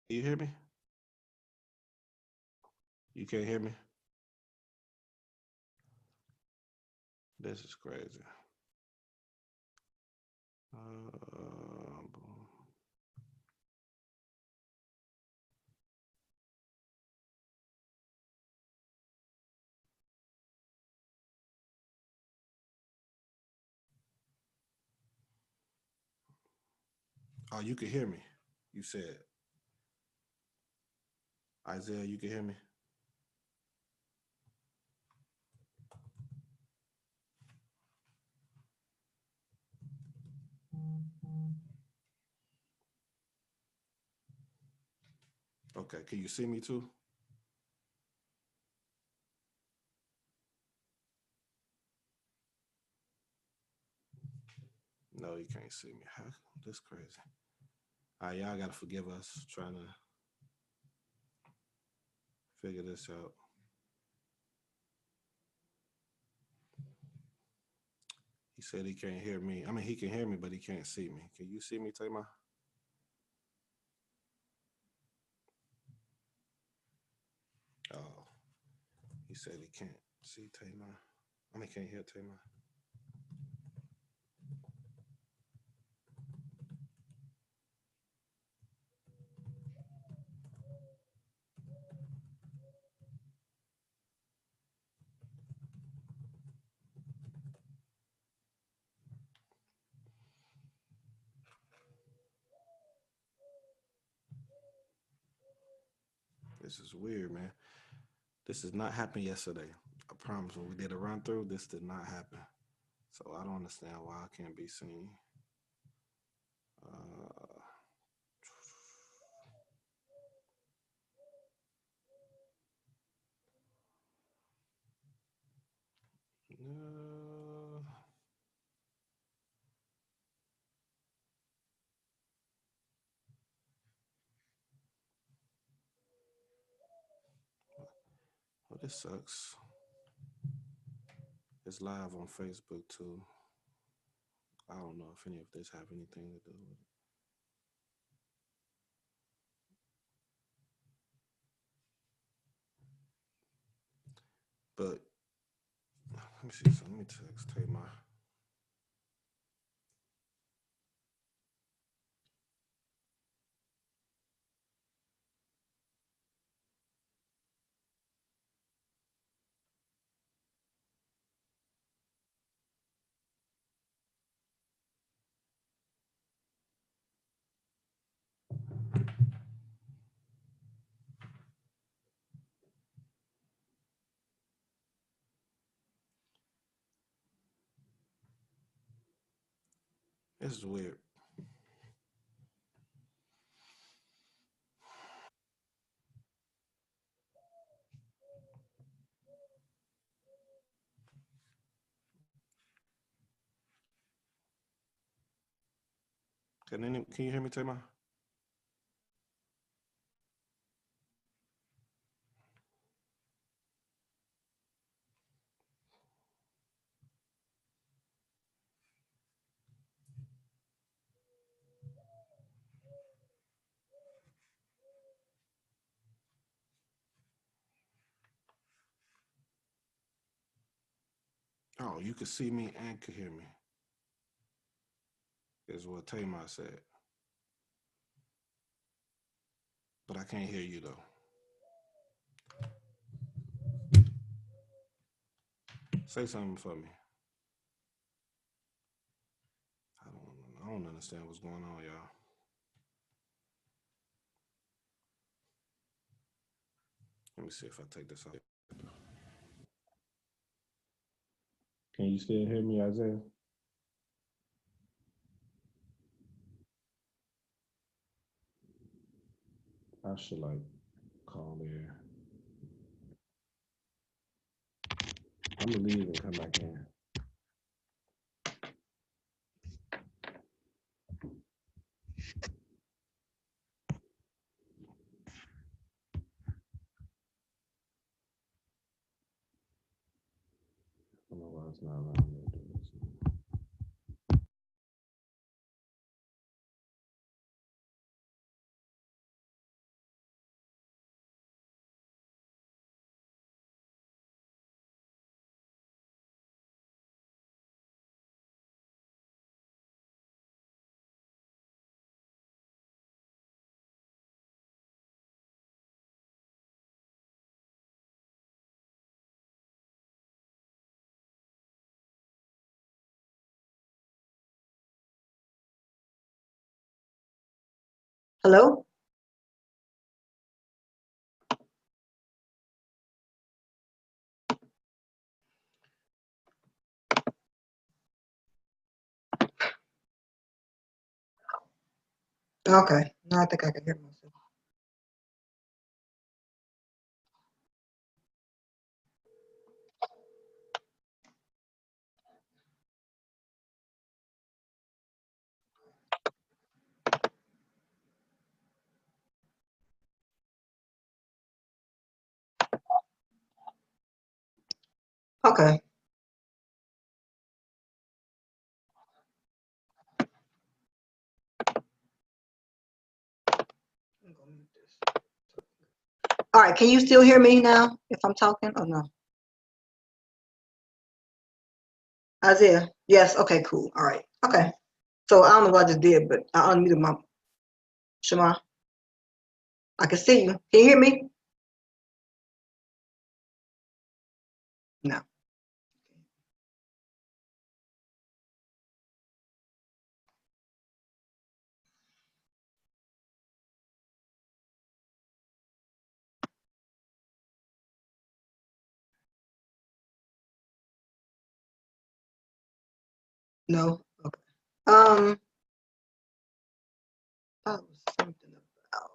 You hear me? You can't hear me? This is crazy. Boom. Oh, you can hear me. You said, Isaiah, you can hear me? Okay, can you see me too? No, you can't see me. Huh? This crazy. All right, y'all gotta forgive us trying to figure this out. He said he can't hear me. I mean, he can hear me, but he can't see me. Can you see me, Tamar? Oh, he said he can't see Tamar. I mean, can't hear Tamar. This is weird, man. This did not happen yesterday. I promise. When we did a run through, this did not happen. So I don't understand why I can't be seen. Uh, uh, well, this sucks. It's live on Facebook too. I don't know if any of this have anything to do with it. But let me see. So let me text Tamar. This is weird. Can you hear me, Tamar? Oh, you can see me and can hear me. Is what Tamar said. But I can't hear you though. Say something for me. I don't understand what's going on, y'all. Let me see if I take this out. Can you still hear me, Isaiah? I should like call there. I'm gonna leave and come back in. I don't know why it's not allowing me to do this. Hello? Okay. Now I think I can hear myself. Okay. I'm gonna mute this. All right. Can you still hear me now if I'm talking or no? Isaiah? Yes. Okay, cool. All right. Okay. So I don't know what I just did, but I unmuted my Shema. I can see you. Can you hear me? No. No. Okay. That was something about.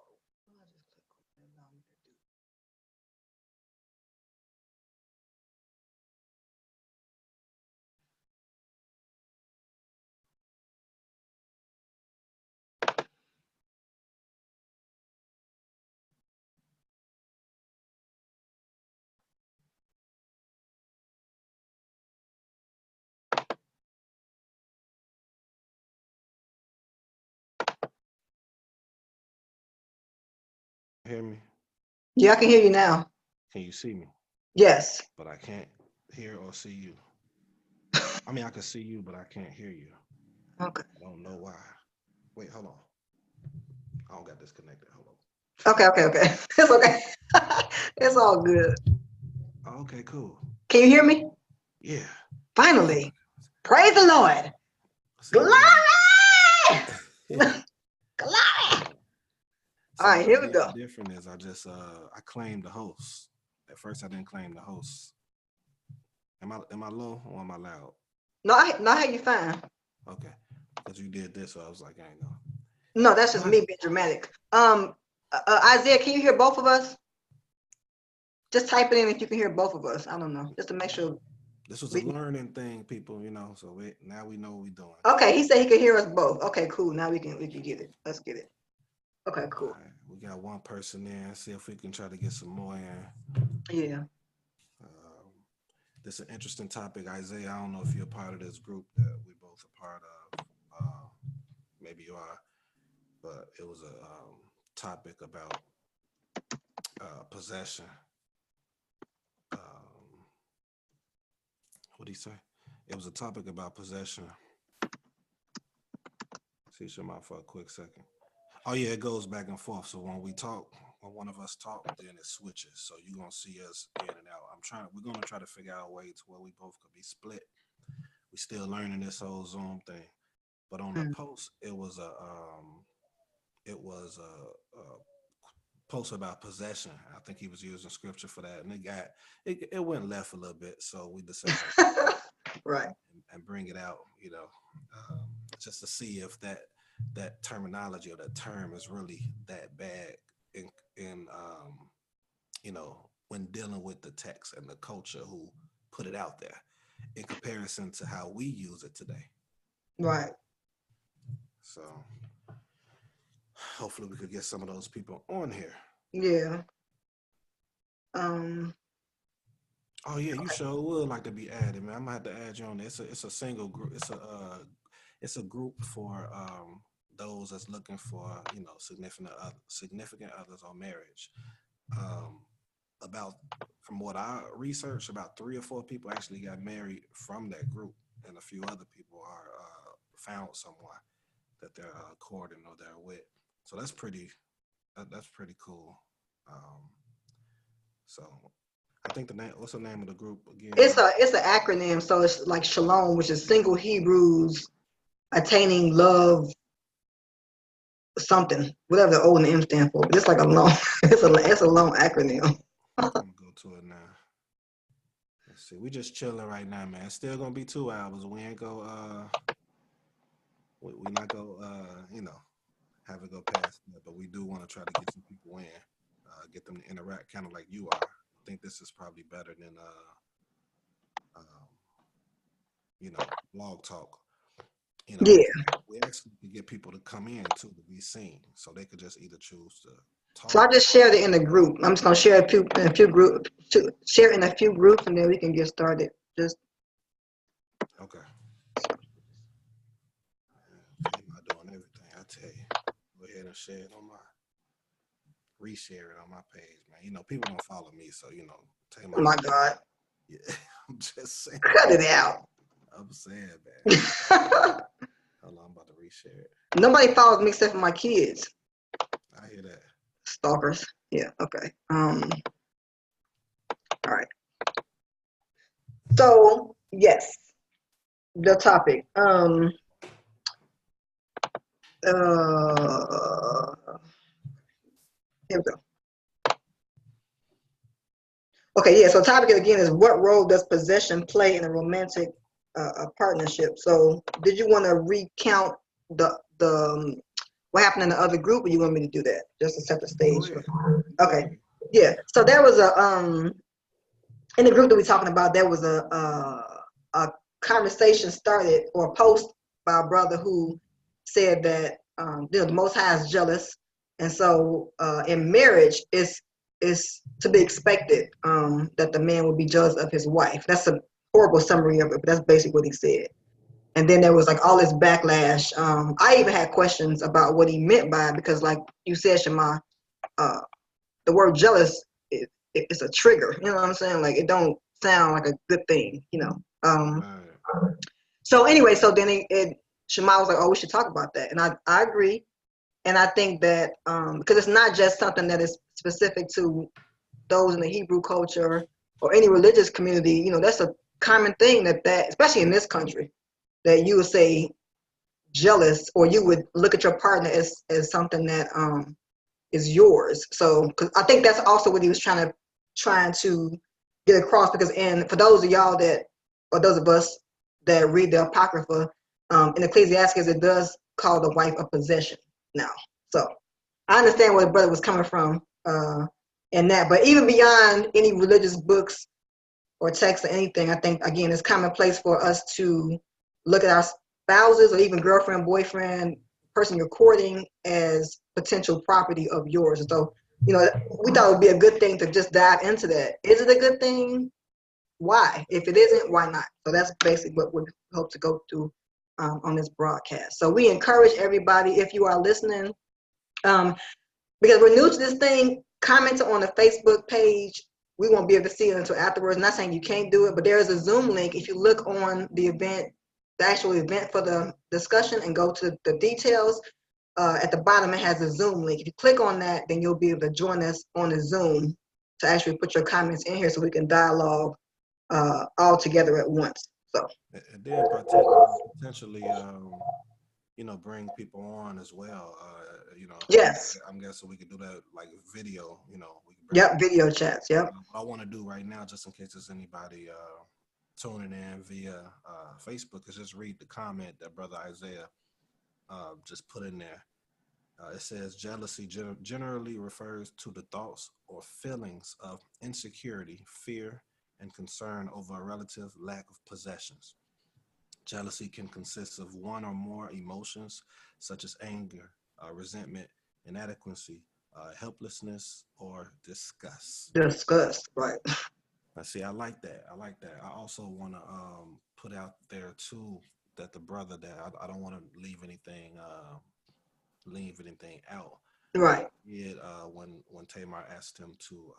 Hear me? Yeah, I can hear you now. Can you see me? Yes. But I can't hear or see you. I mean, I can see you, but I can't hear you. Okay. I don't know why. Wait, hold on. I don't got disconnected. Hold on. Okay. Okay. Okay. It's okay. It's all good. Oh, okay, cool. Can you hear me? Yeah. Finally. Praise the Lord. See, Glory! now. Glory! All See, right, what I here we did go. different is I just I claimed the host. At first, I didn't claim the host. Am I low or am I loud? No, I hear you fine. Okay, because you did this, so I was like, I ain't know. No, that's All just right. me being dramatic. Isaiah, can you hear both of us? Just type it in if you can hear both of us. I don't know, just to make sure This was a we can. learning thing, people. So now we know what we're doing. Okay, he said he could hear us both. Okay, cool. Now we can get it. Let's get it. Okay, All cool. right, we got one person in. See if we can try to get some more in. Yeah. Um, this is an interesting topic, Isaiah. I don't know if you're a part of this group that we both are part of. Maybe you are, but it was a topic about possession. Um, what did he say? It was a topic about possession. See, shut my for a quick second. Oh yeah, it goes back and forth. So when we talk, when one of us talk, then it switches. So you're gonna see us in and out. We're gonna try to figure out a way to where we both could be split. We still learning this whole Zoom thing. But on the Mm. post, it was a post about possession. I think he was using scripture for that, and it went left a little bit. So we decided to come back Right. and bring it out. Um, just to see if that terminology or that term is really that bad in when dealing with the text and the culture who put it out there in comparison to how we use it today. Right. So hopefully we could get some of those people on here. Yeah. Um. Oh yeah, you sure would like to be added, man. I'm gonna have to add you on there. It's a single group. It's a group for those that's looking for significant others or marriage. Um, about from what I researched, about 3 or 4 people actually got married from that group, and a few other people are found someone that they're courting or they're with. So that's pretty cool. Um, so I think the name. What's the name of the group again? It's an acronym, so it's like Shalom, which is single Hebrews attaining love something, whatever the O and the M stand for. But it's like a long, it's a long acronym. I'm gonna go to it now. Let's see. We just chilling right now, man. It's still gonna be 2 hours. We ain't go. We not go. Have it go past that. But we do want to try to get some people in, get them to interact, kind of like you are. I think this is probably better than um, blog talk. Yeah. We actually could get people to come in too to be seen, so they could just either choose to So I talk. just shared it in the group. I'm just gonna share in a few group, share in a few groups, and then we can get started. Just Okay. They not doing everything. I tell you. Go ahead and share it on my reshare it on my page, man. People don't follow me, so take my oh my God, yeah. I'm just saying. cut it out. I'm saying, man. Hold on, I'm about to reshare it. Nobody follows me except for my kids. I hear that. Stalkers. Yeah. Okay. All right. So yes, the topic. Here we go. Okay, yeah. So topic again is what role does possession play in a romantic partnership? So did you want to recount the what happened in the other group, or you want me to do that just to set the Go stage? ahead. Go Okay, ahead. yeah. So there was a in the group that we're talking about, there was a conversation started or a post by a brother who said that the Most High is jealous, and so in marriage, it's to be expected that the man would be jealous of his wife. That's a horrible summary of it, but that's basically what he said. And then there was like all this backlash. I even had questions about what he meant by it because, like you said, Shema, uh, the word jealous it's a trigger. You know what I'm saying? Like it don't sound like a good thing. Right. So anyway, so then Shema was like, "Oh, we should talk about that," and I agree, and I think that because it's not just something that is specific to those in the Hebrew culture or any religious community. That's a common thing that especially in this country that you would say jealous or you would look at your partner as something that is yours. So, cause I think that's also what he was trying to get across. Because, and for those of y'all or those of us that read the Apocrypha, in Ecclesiastes, it does call the wife a possession now. So, I understand where the brother was coming from in that. But even beyond any religious books or texts or anything, I think again it's commonplace for us to look at our spouses or even girlfriend, boyfriend, person you're courting as potential property of yours. So, we thought it would be a good thing to just dive into that. Is it a good thing? Why? If it isn't, why not? So that's basically what we hope to go through on this broadcast. So we encourage everybody, if you are listening, um, because we're new to this thing, comment on the Facebook page. We won't be able to see it until afterwards. I'm not saying you can't do it, but there is a Zoom link. If you look on the event, the actual event for the discussion and go to the details, at the bottom it has a Zoom link. If you click on that, then you'll be able to join us on the Zoom to actually put your comments in here so we can dialogue all together at once. So, And then potentially, bring people on as well. yes. I'm guessing we could do that like video. We could bring Yep, people. video chats. Yep. What I want to do right now, just in case there's anybody tuning in via Facebook, is just read the comment that Brother Isaiah just put in there. It says jealousy generally refers to the thoughts or feelings of insecurity, fear, and concern over a relative lack of possessions. Jealousy can consist of one or more emotions, such as anger, resentment, inadequacy, helplessness, or disgust. Discuss. Right. I see. I like that. I like that. I also want to put out there too that the brother that I don't want to leave anything out. Right. Did when Tamar asked him to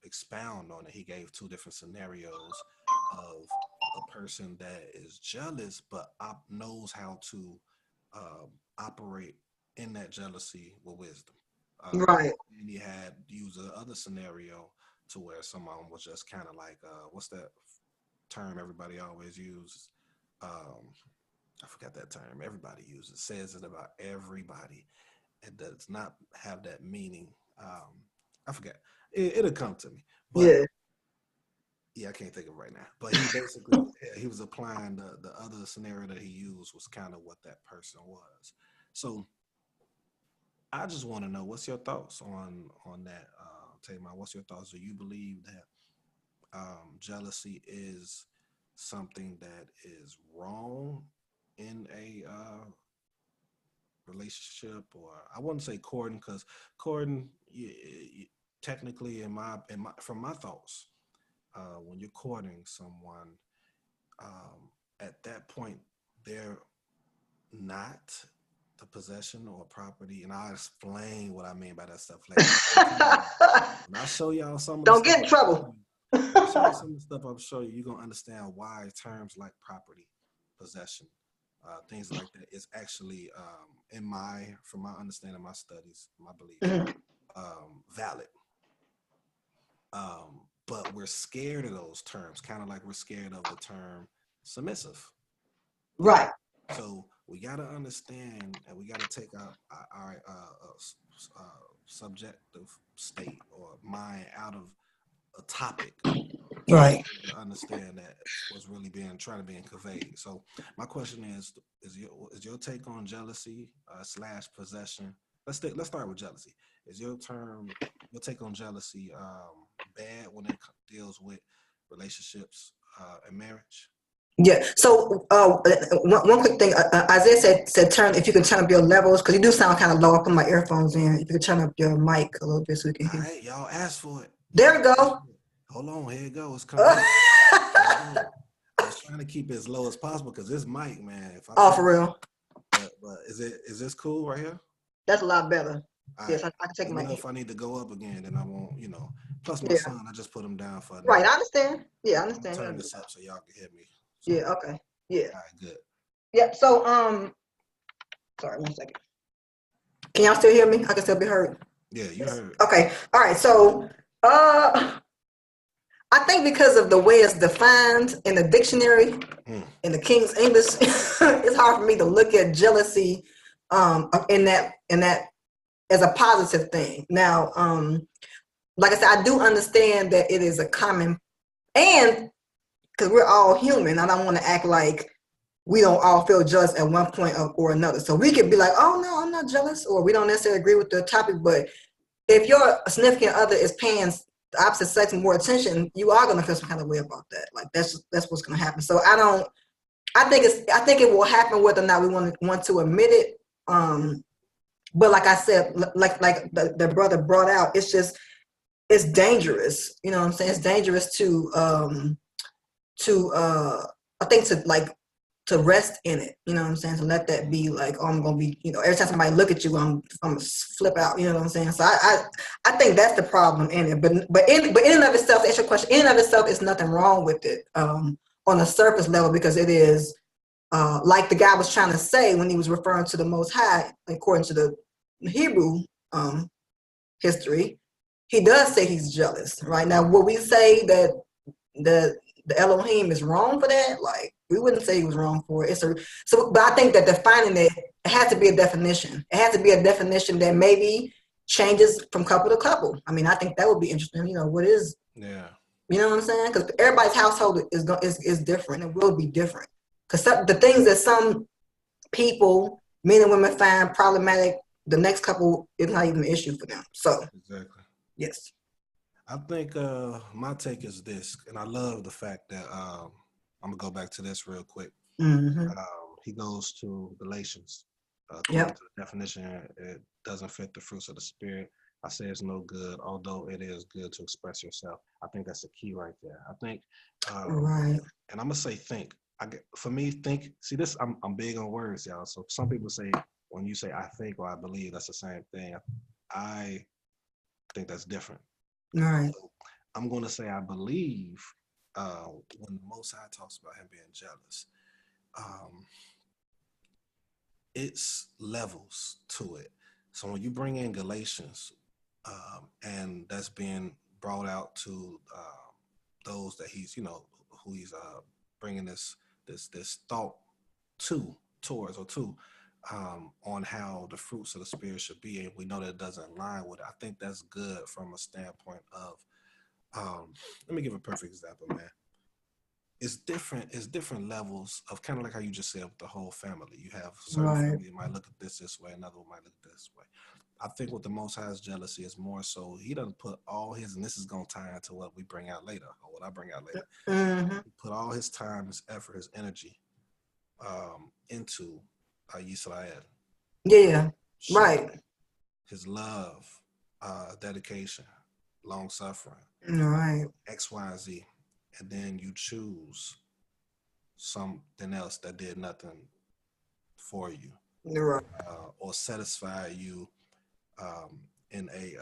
expound on it, he gave two different scenarios of a person that is jealous but knows how to operate in that jealousy with wisdom. Right. And he had used the other scenario to where someone was just kind of like, what's that term everybody always uses? I forgot that term. Everybody uses says it about everybody. it does not have that meaning. I forget. It'll come to me, but Yeah. yeah, I can't think of it right now. But he basically he was applying the other scenario that he used was kind of what that person was. So I just want to know what's your thoughts on that, Tamar. What's your thoughts? Do you believe that jealousy is something that is wrong in a relationship, or I wouldn't say courting, because courting, technically, in my from my thoughts, when you're courting someone, at that point, they're not the possession or property, and I'll explain what I mean by that stuff later. When I show y'all some of the Don't stuff, get in trouble. when I show you some of the stuff I'm showing you, you're gonna understand why terms like property, possession, things like that is actually, from my understanding, my studies, my belief, Mhm. valid. But we're scared of those terms, kind of like we're scared of the term submissive. You know, Right. so we got to understand, and we got to take our subjective state or mind out of a topic to Right. understand that what's really being trying to being conveyed. So my question is your take on jealousy slash possession? Let's start with jealousy. Is your take on jealousy bad when it deals with relationships and marriage? Yeah. So one quick thing, Isaiah said turn if you can turn up your levels because you do sound kind of low. I put my earphones in. If you could turn up your mic a little bit so we can All hear. right, y'all asked for it. There Y'all we asked go. for it. Hold on, here it goes. It's coming. Here it goes. I was trying to keep it as low as possible because this mic, man. If I Oh, tell for you, real. but is this cool right here? That's a lot better. All Yes, right. I can take Let me my. know if I need to go up again. Then I won't. Plus, my Yeah. son, I just put him down for a Right. nap. I understand. Yeah, I I'm gonna understand. turn this up so y'all can hear me. So, Yeah. all Okay. Yeah. right, good. Yeah. So sorry, 1 second. Can y'all still hear me? I can still be heard. Yeah, you Yes. heard. Okay. All right. So I think because of the way it's defined in the dictionary Hmm. in the King's English, it's hard for me to look at jealousy in that as a positive thing. Now, like I said, I do understand that it is a common and because we're all human, I don't want to act like we don't all feel jealous at one point or another. So we could be like, oh no, I'm not jealous, or we don't necessarily agree with the topic, but if your significant other is paying the opposite sex more attention, you are gonna feel some kind of way about that. Like that's what's gonna happen. So I think it will happen whether or not we want to admit it. But like I said, like the brother brought out, it's dangerous. You know what I'm saying? It's dangerous to I think to rest in it. You know what I'm saying? To let that be like, oh, I'm gonna be, every time somebody look at you, I'm gonna flip out. You know what I'm saying? So I think that's the problem in it. But in and of itself, to answer your question, in and of itself, it's nothing wrong with it on a surface level because it is like the guy was trying to say when he was referring to the Most High, according to the Hebrew history, he does say he's jealous. Right now, will we say that the Elohim is wrong for that? Like we wouldn't say he was wrong for it. But I think that defining it has to be a definition. It has to be a definition that maybe changes from couple to couple. I mean, I think that would be interesting. What is Yeah. you know what I'm saying? Because everybody's household is different and will be different. Because the things that some people, men and women, find problematic, the next couple is not even an issue for them. So Exactly. yes. I think my take is this, and I love the fact that I'm gonna go back to this real quick. Mm-hmm. He goes to Galatians. According Yep. to the definition, it doesn't fit the fruits of the spirit. I say it's no good, although it is good to express yourself. I think that's the key right there. I think, Right. and I'm gonna say think. For me, think. See, this I'm big on words, y'all. So some people say when you say I think or I believe, that's the same thing. I think that's different. Right. So I'm gonna say I believe when the Most High talks about him being jealous. Um, it's levels to it. So when you bring in Galatians, and that's being brought out to those that he's, who he's bringing this thought towards or to. on how the fruits of the spirit should be, and we know that it doesn't align with it. I think that's good from a standpoint of, let me give a perfect example, man. It's different. It's different levels of kind of like how you just said with the whole family. You have certain Right. family that might look at this way, another one might look at this way. I think with the Most High's jealousy is more so he doesn't put all his, and this is going to tie into what we bring out later, or what I bring out later. Mm-hmm. He put all his time, his effort, his energy into Yisrael. Yeah. Showing Right. his love, dedication, long suffering, Right. X, Y, Z, and then you choose something else that did nothing for you, Right. or satisfy you in a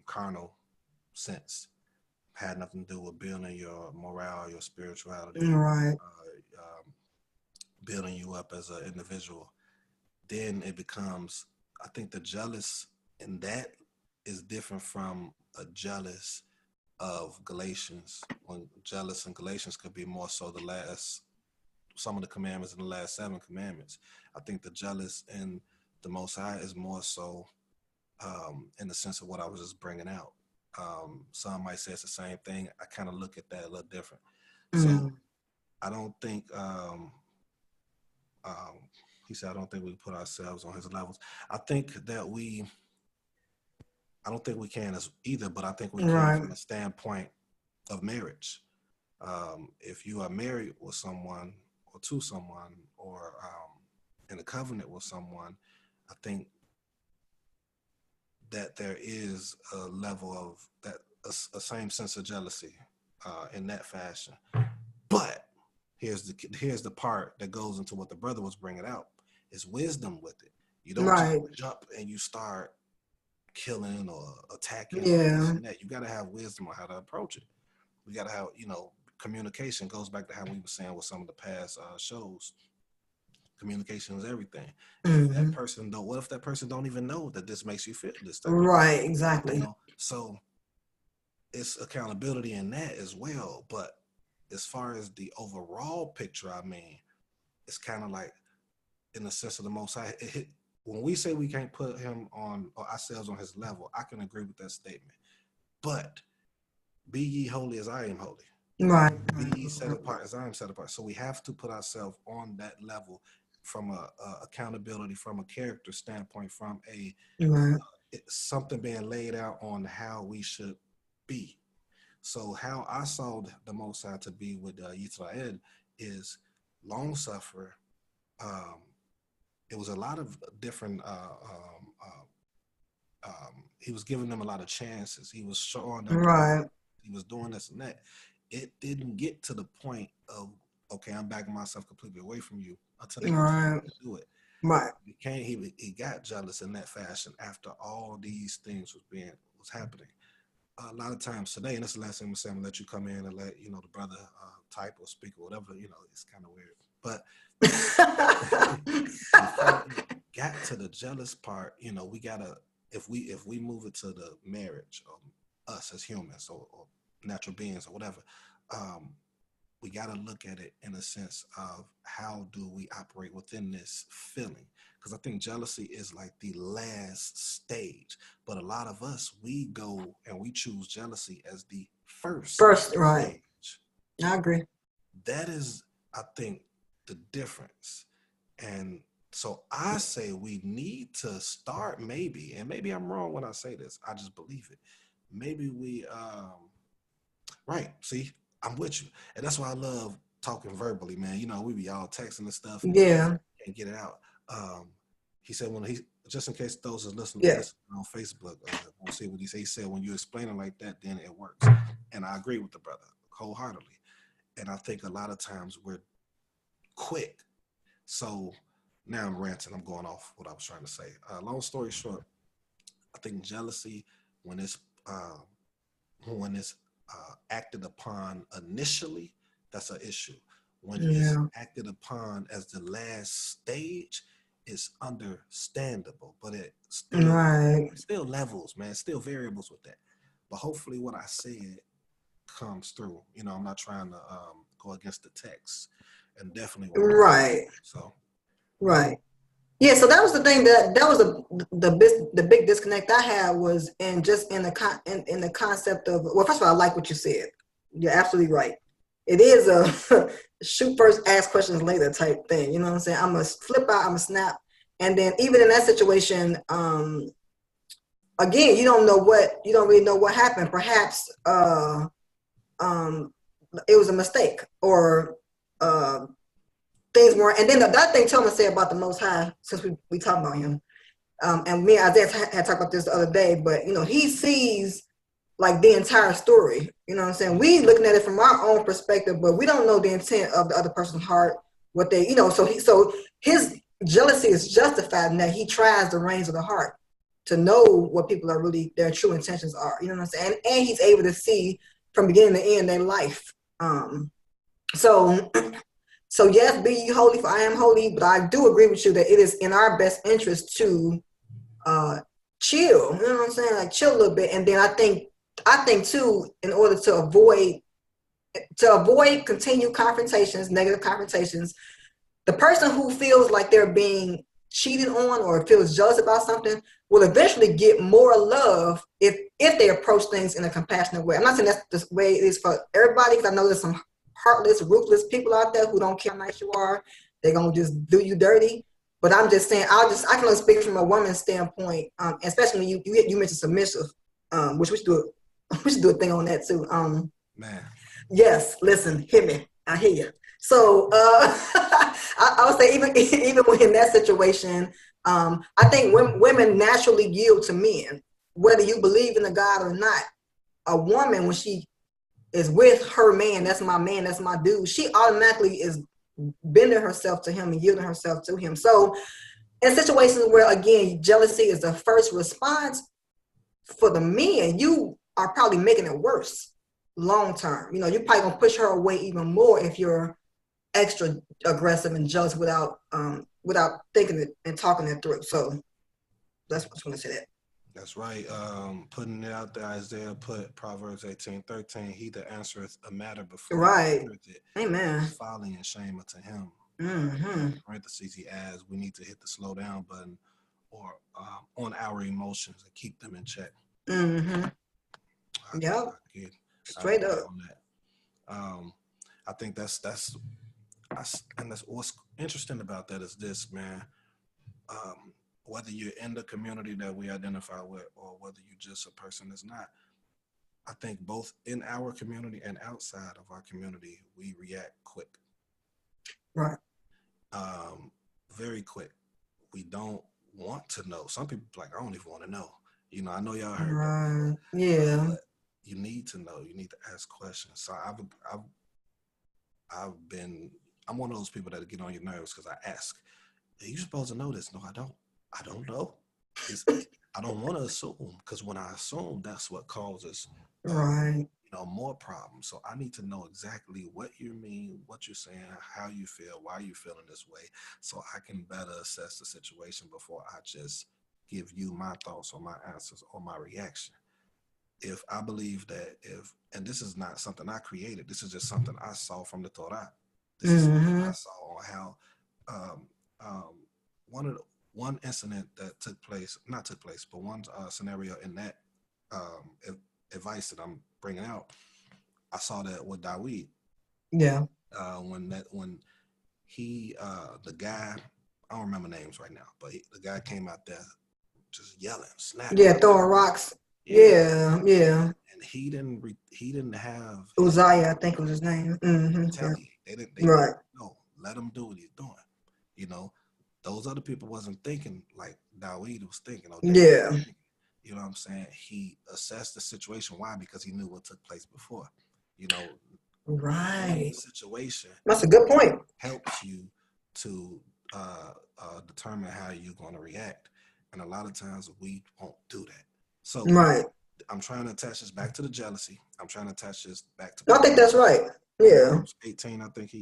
carnal sense. Had nothing to do with building your morale, your spirituality, Right. building you up as an individual. Then it becomes, I think the jealous in that is different from a jealous of Galatians, when jealous in Galatians could be more so the last, some of the commandments in the last 7 commandments. I think the jealous in the Most High is more so in the sense of what I was just bringing out. Some might say it's the same thing. I kind of look at that a little different. So Mm. I don't think um, he said I don't think we put ourselves on his levels. I think that I don't think we can as either, but I think we can Right. from a standpoint of marriage. If you are married with someone or to someone or in a covenant with someone, I think that there is a level of that, a same sense of jealousy in that fashion. But here's the part that goes into what the brother was bringing out is wisdom with it. You don't just Right. jump and you start killing or attacking or this Yeah. and that. You got to have wisdom on how to approach it. We got to have, communication goes back to how we were saying with some of the past shows. Communication is everything. If that Mm-hmm. person don't, what if that person don't even know that this makes you feel this type of way? Right. Exactly. So it's accountability in that as well. But as far as the overall picture, I mean, it's kind of like in the sense of the Most High. When we say we can't put him on or ourselves on his level, I can agree with that statement. But be ye holy as I am holy. Right. Be ye set apart as I am set apart. So we have to put ourselves on that level from a accountability, from a character standpoint, from a Right. something being laid out on how we should be. So how I saw the Most High to be with Yisrael is long suffer. Um, it was a lot of different. He was giving them a lot of chances. He was showing them the way. Right. He was doing this and that. It didn't get to the point of, okay, I'm backing myself completely away from you until they Right. continued to do it. Right. He got jealous in that fashion after all these things was happening. A lot of times today, and that's the last thing I'm saying, I'm gonna let you come in and let the brother type or speak or whatever. It's kind of weird, but before it got to the jealous part, we gotta, if we move it to the marriage, us as humans or natural beings or whatever, um, we got to look at it in a sense of how do we operate within this feeling, because I think jealousy is like the last stage, but a lot of us, we go and we choose jealousy as the first First. Right. stage. I agree. That is, I think, the difference. And so I say we need to start, maybe, and maybe I'm wrong when I say this, I just believe it. Maybe we right, see, I'm with you. And that's why I love talking verbally, man. We be all texting and stuff and Yeah. can't get it out. He said when he, just in case those is Yeah. listening on Facebook won't see what he said. He said when you explain it like that, then it works. And I agree with the brother wholeheartedly. And I think a lot of times we're quick. So now I'm ranting. I'm going off what I was trying to say. Long story short, I think jealousy, when it's uh, when it's acted upon initially, that's an issue. When it's Yeah. acted upon as the last stage, it's understandable, but it Right. still levels, man, still variables with that. But hopefully, what I said comes through. I'm not trying to go against the text, and definitely won't. Right. So, Right. Yeah, so that was the thing that was the big disconnect I had was in just in in the concept of, well, first of all, I like what you said. You're absolutely right. It is a shoot first, ask questions later type thing. You know what I'm saying? I'm a flip out, I'm a snap, and then even in that situation, again, you don't really know what happened. Perhaps um, it was a mistake, or uh, things weren't. And then the other thing Tillman said about the Most High, since we talked about him, and me and Isaiah had talked about this the other day, but he sees like the entire story. You know what I'm saying? We looking at it from our own perspective, but we don't know the intent of the other person's heart, what they, so his jealousy is justified in that he tries the reins of the heart to know what people are really, their true intentions are. You know what I'm saying? And he's able to see from beginning to end their life. So so yes, be ye holy, for I am holy. But I do agree with you that it is in our best interest to chill. You know what I'm saying? Like chill a little bit. And then I think too, in order to avoid continued confrontations, negative confrontations, the person who feels like they're being cheated on or feels jealous about something will eventually get more love if they approach things in a compassionate way. I'm not saying that's the way it is for everybody, because I know there's some heartless, ruthless people out there who don't care how nice you are. They're gonna just do you dirty. But I'm just saying, I can only speak from a woman's standpoint, especially when you mentioned submissive, which we should do we should do a thing on that too. Man. Yes, listen, hit me. I hear you. So I would say even when in that situation, I think women naturally yield to men, whether you believe in a God or not. A woman, when she is with her man, that's my dude, she automatically is bending herself to him and yielding herself to him. So in situations where, again, jealousy is the first response for the men, you are probably making it worse long term. You're probably gonna push her away even more if you're extra aggressive and jealous without thinking it and talking it through. So that's what I want to say. That That's right. Putting it out there, Isaiah put Proverbs 18:13. He that answereth a matter before right. he heareth it, Amen. folly and shame unto him. Mm-hmm. Parentheses, he adds, we need to hit the slow down button or on our emotions and keep them in check. Mm-hmm. Yeah. Straight up. On that. I think that's and that's what's interesting about that is this, man. Whether you're in the community that we identify with or whether you're just a person that's not, I think both in our community and outside of our community, we react quick. Right. Very quick. We don't want to know. Some people like, I don't even want to know. I know y'all heard that. Yeah. But you need to know. You need to ask questions. So I'm one of those people that get on your nerves because I ask, are you supposed to know this? No, I don't. I don't know. I don't want to assume, because when I assume, that's what causes right. More problems. So I need to know exactly what you mean, what you're saying, how you feel, why you're feeling this way, so I can better assess the situation before I just give you my thoughts or my answers or my reaction. If I believe that and this is not something I created, this is just something I saw from the Torah. This is something I saw on how one incident that not took place, but one scenario in that advice that I'm bringing out, I saw that with Dawid. Yeah. When he, the guy, I don't remember names right now, but the guy came out there just yelling, snapping. Yeah, throwing rocks. Yeah. And he didn't have Uzziah, I think was his name. Tell you, they right. No, let him do what he's doing. Those other people wasn't thinking like Dawid was thinking. Yeah. You know what I'm saying? He assessed the situation. Why? Because he knew what took place before. Right. The situation. That's a good point. Helps you to determine how you're going to react, and a lot of times we won't do that. So right. I'm trying to attach this back to the jealousy. I'm trying to attach this back to. I think that's right. Yeah. 18. I think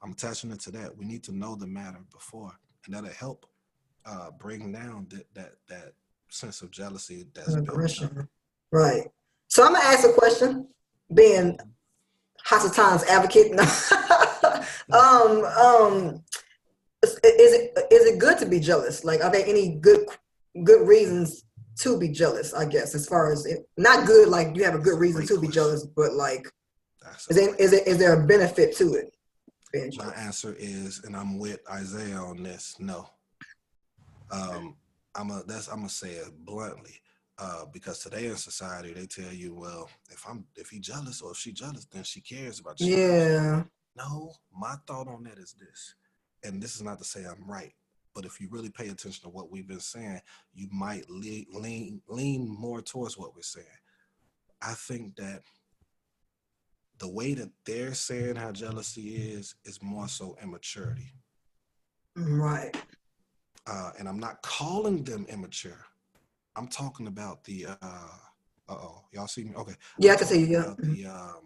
I'm attaching it to that. We need to know the matter before, and that'll help bring down that sense of jealousy that's aggression. Right. So I'm gonna ask a question, being Hasatan's advocate. is it good to be jealous? Like, are there any good reasons to be jealous? I guess as far as not good, like you have a That's good a reason great to be question. jealous, but like, That's a is great is there a benefit to it being My jealous? answer is, and I'm with Isaiah on this. No, um, I'm gonna say it bluntly, because today in society they tell you, well, if he jealous or if she jealous, then she cares about you. She loves you. Yeah. No, my thought on that is this, and this is not to say I'm right, but if you really pay attention to what we've been saying, you might lean more towards what we're saying. I think that the way that they're saying how jealousy is more so immaturity. Right. And I'm not calling them immature. I'm talking about y'all see me? Okay. Yeah, I'm I can see talking you. Yeah. about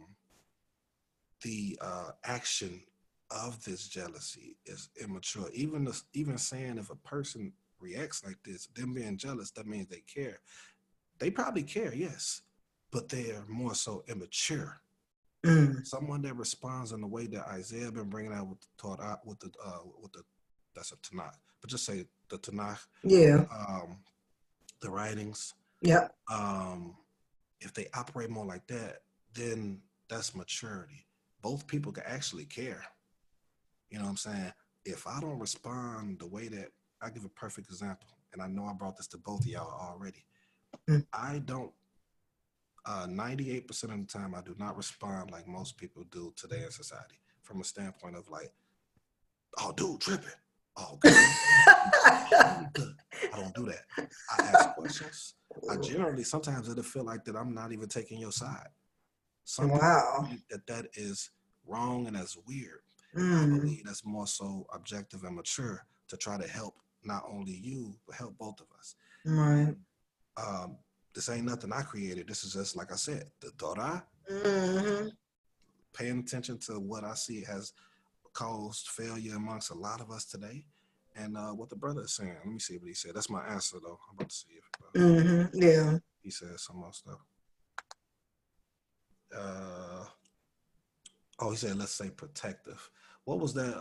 the action of this jealousy is immature. Even saying if a person reacts like this, them being jealous, that means they care. They probably care, yes, but they're more so immature. Mm. Someone that responds in the way that Isaiah been bringing out with the Torah, with the that's a Tanakh, but just say the Tanakh, Yeah. um, the writings. Yep. Um, if they operate more like that, then that's maturity. Both people can actually care. You know what I'm saying? If I don't respond the way that I give a perfect example, and I know I brought this to both of y'all already. Mm. I don't 98% of the time I do not respond like most people do today in society from a standpoint of like, oh dude tripping. Oh good. Good. I don't do that. I ask questions. I generally sometimes it'll feel like that I'm not even taking your side. Some people Wow. think that that is wrong and that's weird. I Mm. believe that's more so objective and mature to try to help not only you but help both of us. Right. Um, this ain't nothing I created. This is just like I said, the Torah. Mm-hmm. Paying attention to what I see has caused failure amongst a lot of us today. And what the brother is saying. Let me see what he said. That's my answer, though. I'm about to see if Mm-hmm. Yeah. he says some more stuff. Uh, oh, he said, let's say protective. What was that?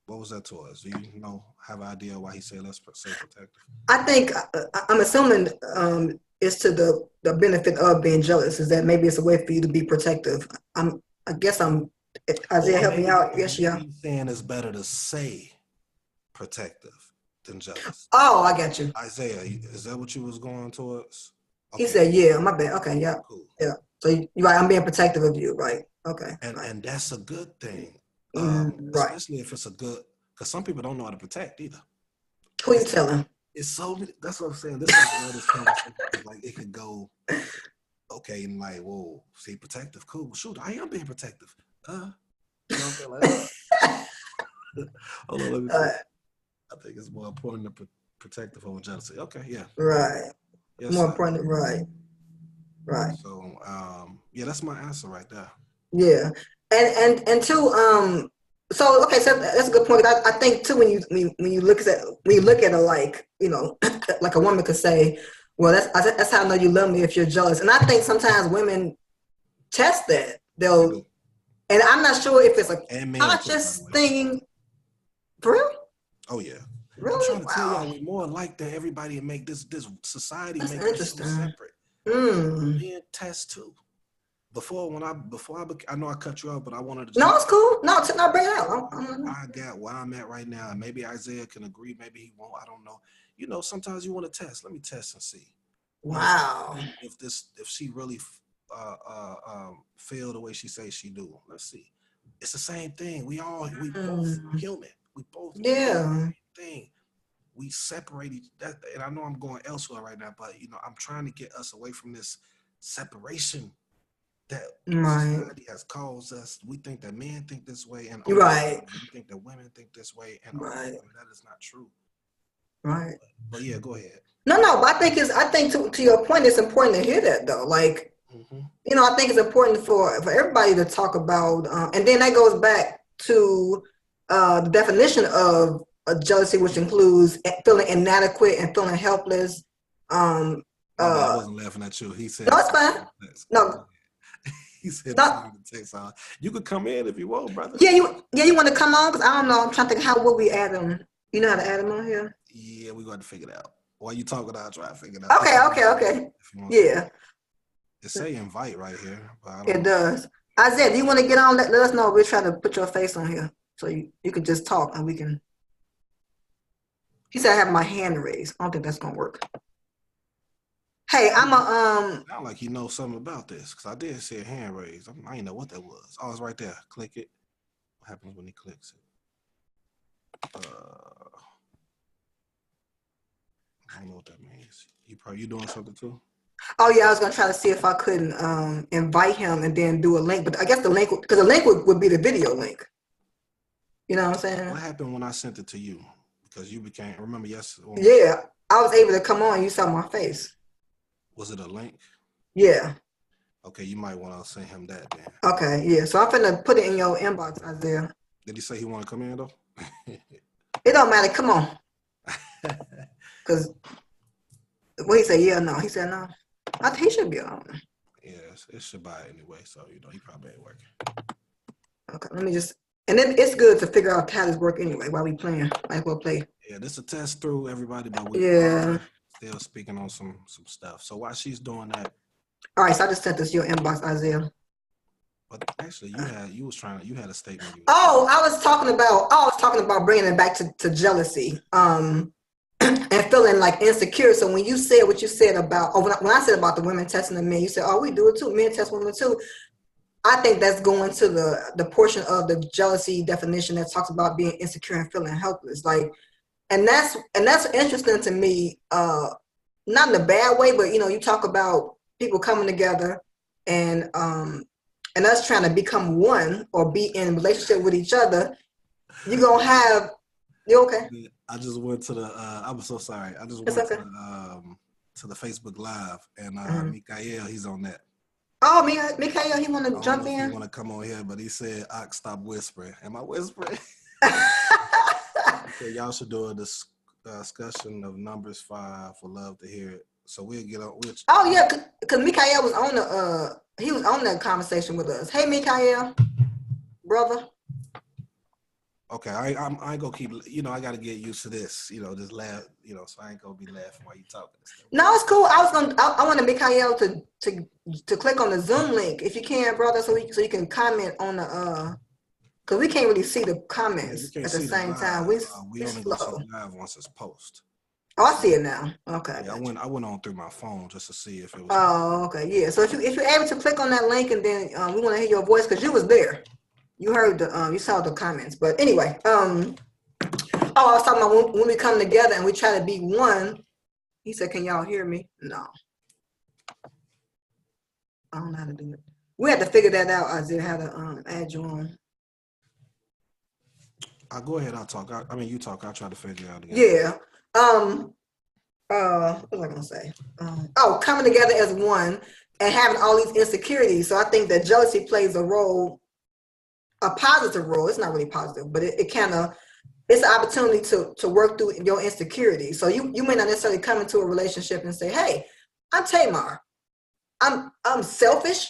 What was that towards? Do you know, have an idea why he said let's say protective? I think I'm assuming it's to the benefit of being jealous. Is that maybe it's a way for you to be protective? I guess I'm Isaiah Or help me maybe, out. or Yes, yeah. maybe he's saying it's better to say protective than jealous. Oh, I got you. Isaiah, is that what you was going towards? He Okay, said, "Yeah, my bad." Okay, yeah, cool. yeah. So you right. I'm being protective of you, right? Okay, right. And that's a good thing, Right. especially if it's a good. Because some people don't know how to protect either. Who you It's telling? it's so many. That's what I'm saying. This is why I love this conversation. Like it could go okay and like, whoa, see, protective, cool. Shoot, I am being protective. You know what I'm saying? Like, hold on, let me see. uh, I think it's more important to protective over jealousy. Okay, yeah, right. yes, More sir. important. Right. Right. So, yeah, that's my answer right there. Yeah. And two. So okay. So that's a good point. I think too when you look at it like like a woman could say, well, that's how I know you love me if you're jealous. And I think sometimes women test that. They They'll do, and I'm not sure if it's a and men too, by the conscious way. thing. For real? Oh yeah, I'm Really? trying to tell Wow. y'all we more like that. Everybody make this society That's make us so interesting. separate. Mm. Men test too. I know I cut you off, but I wanted to No, jump. it's cool. No, to not bring it out. I got where I'm at right now, and maybe Isaiah can agree, maybe he won't. I don't know. You know, sometimes you want to test. Let me test and see. You know, Wow. if she really feel the way she says she do. Let's see. It's the same thing. We both Mm. human. We both Yeah. thing. We separate that, and I know I'm going elsewhere right now, but I'm trying to get us away from this separation that Right. society has caused us. We think that men think this way and only Right. we think that women think this way and only Right. women. That is not true. Right. But yeah, go ahead. No, but I think to your point, it's important to hear that though. Like, Mm-hmm. I think it's important for everybody to talk about, and then that goes back to the definition of a jealousy, which includes feeling inadequate and feeling helpless. Um, My bad, I uh, wasn't laughing at you. He no, said it's fine. something. Go No, ahead. He said No, send the text out. You could come in if you want, brother. yeah, you want to come on? Because I don't know. I'm trying to think how would we add them. You know how to add them on here? Yeah, we're going to figure it out. While you talking, I'll try to figure it out. Okay. Yeah, It say invite right here, but I don't it know. does. Isaiah, do you want to get on? Let us know. We're trying to put your face on here so you can just talk and we can. He said I have my hand raised. I don't think that's gonna work. Hey, I'm a Sound like he knows something about this because I did see a hand raised. I didn't know what that was. Oh, it's right there. Click it. What happens when he clicks it? I don't know what that means. You doing something too? Oh yeah, I was gonna try to see if I couldn't invite him and then do a link, but I guess the link because the link would be the video link. You know what I'm saying? What happened when I sent it to you? Because you became remember Yeah, I was able to come on. You saw my face. Was it a link? Yeah. Okay, you might want to send him that then. Okay, yeah. So I'm finna put it in your inbox, Isaiah. Did he say he want to come in though? It don't matter. Come on. Because what he said, yeah, no. He said no. I think he should be on. Yeah, it's Shabbat anyway, so he probably ain't working. Okay, let me just. And then it's good to figure out how this work anyway while we playing. Might as well play. Yeah, this is a test through everybody, but we still speaking on some stuff. So while she's doing that. All right, so I just sent this to your inbox, Isaiah. But actually, you had a statement. I was talking about bringing it back to jealousy, and feeling like insecure. So when you said what you said about, when I said about the women testing the men, you said, "Oh, we do it too. Men test women too." I think that's going to the portion of the jealousy definition that talks about being insecure and feeling helpless. Like, and that's interesting to me. Not in a bad way, but you talk about people coming together and us trying to become one or be in relationship with each other. You're gonna have. You okay? I just went to the. I'm so sorry. I just went to the Facebook Live and Mikael, he's on that. Oh, Mikael, he want to jump in. He want to come on here, but he said, "Ox, stop whispering." Am I whispering? Okay, y'all should do a discussion of Numbers 5 for love to hear it. So we'll get on. Oh yeah, because Mikael was on he was on that conversation with us. Hey, Mikael, brother. Okay, I ain't gonna keep. I got to get used to this. Just laugh. So I ain't gonna be laughing while you talking. No, it's cool. I wanted Mikael to click on the Zoom link if you can, brother, so you can comment on the because we can't really see the comments at the same time. We only gonna see the live once it's post. Oh, I see it now. Okay. Yeah, I went on through my phone just to see if it was. Oh, okay. Yeah. So if you're able to click on that link and then we want to hear your voice because you was there. You heard you saw the comments. But anyway, I was talking about when we come together and we try to be one. He said, "Can y'all hear me?" No. I don't know how to do it. We had to figure that out, Isaiah, how to add you on. I'll go ahead. I'll talk. You talk. I'll try to figure it out again. Yeah. What was I gonna say? Coming together as one and having all these insecurities. So I think that jealousy plays a role, a positive role. It's not really positive, but it's an opportunity to work through your insecurities. So you may not necessarily come into a relationship and say, "Hey, I'm Tamar. I'm selfish.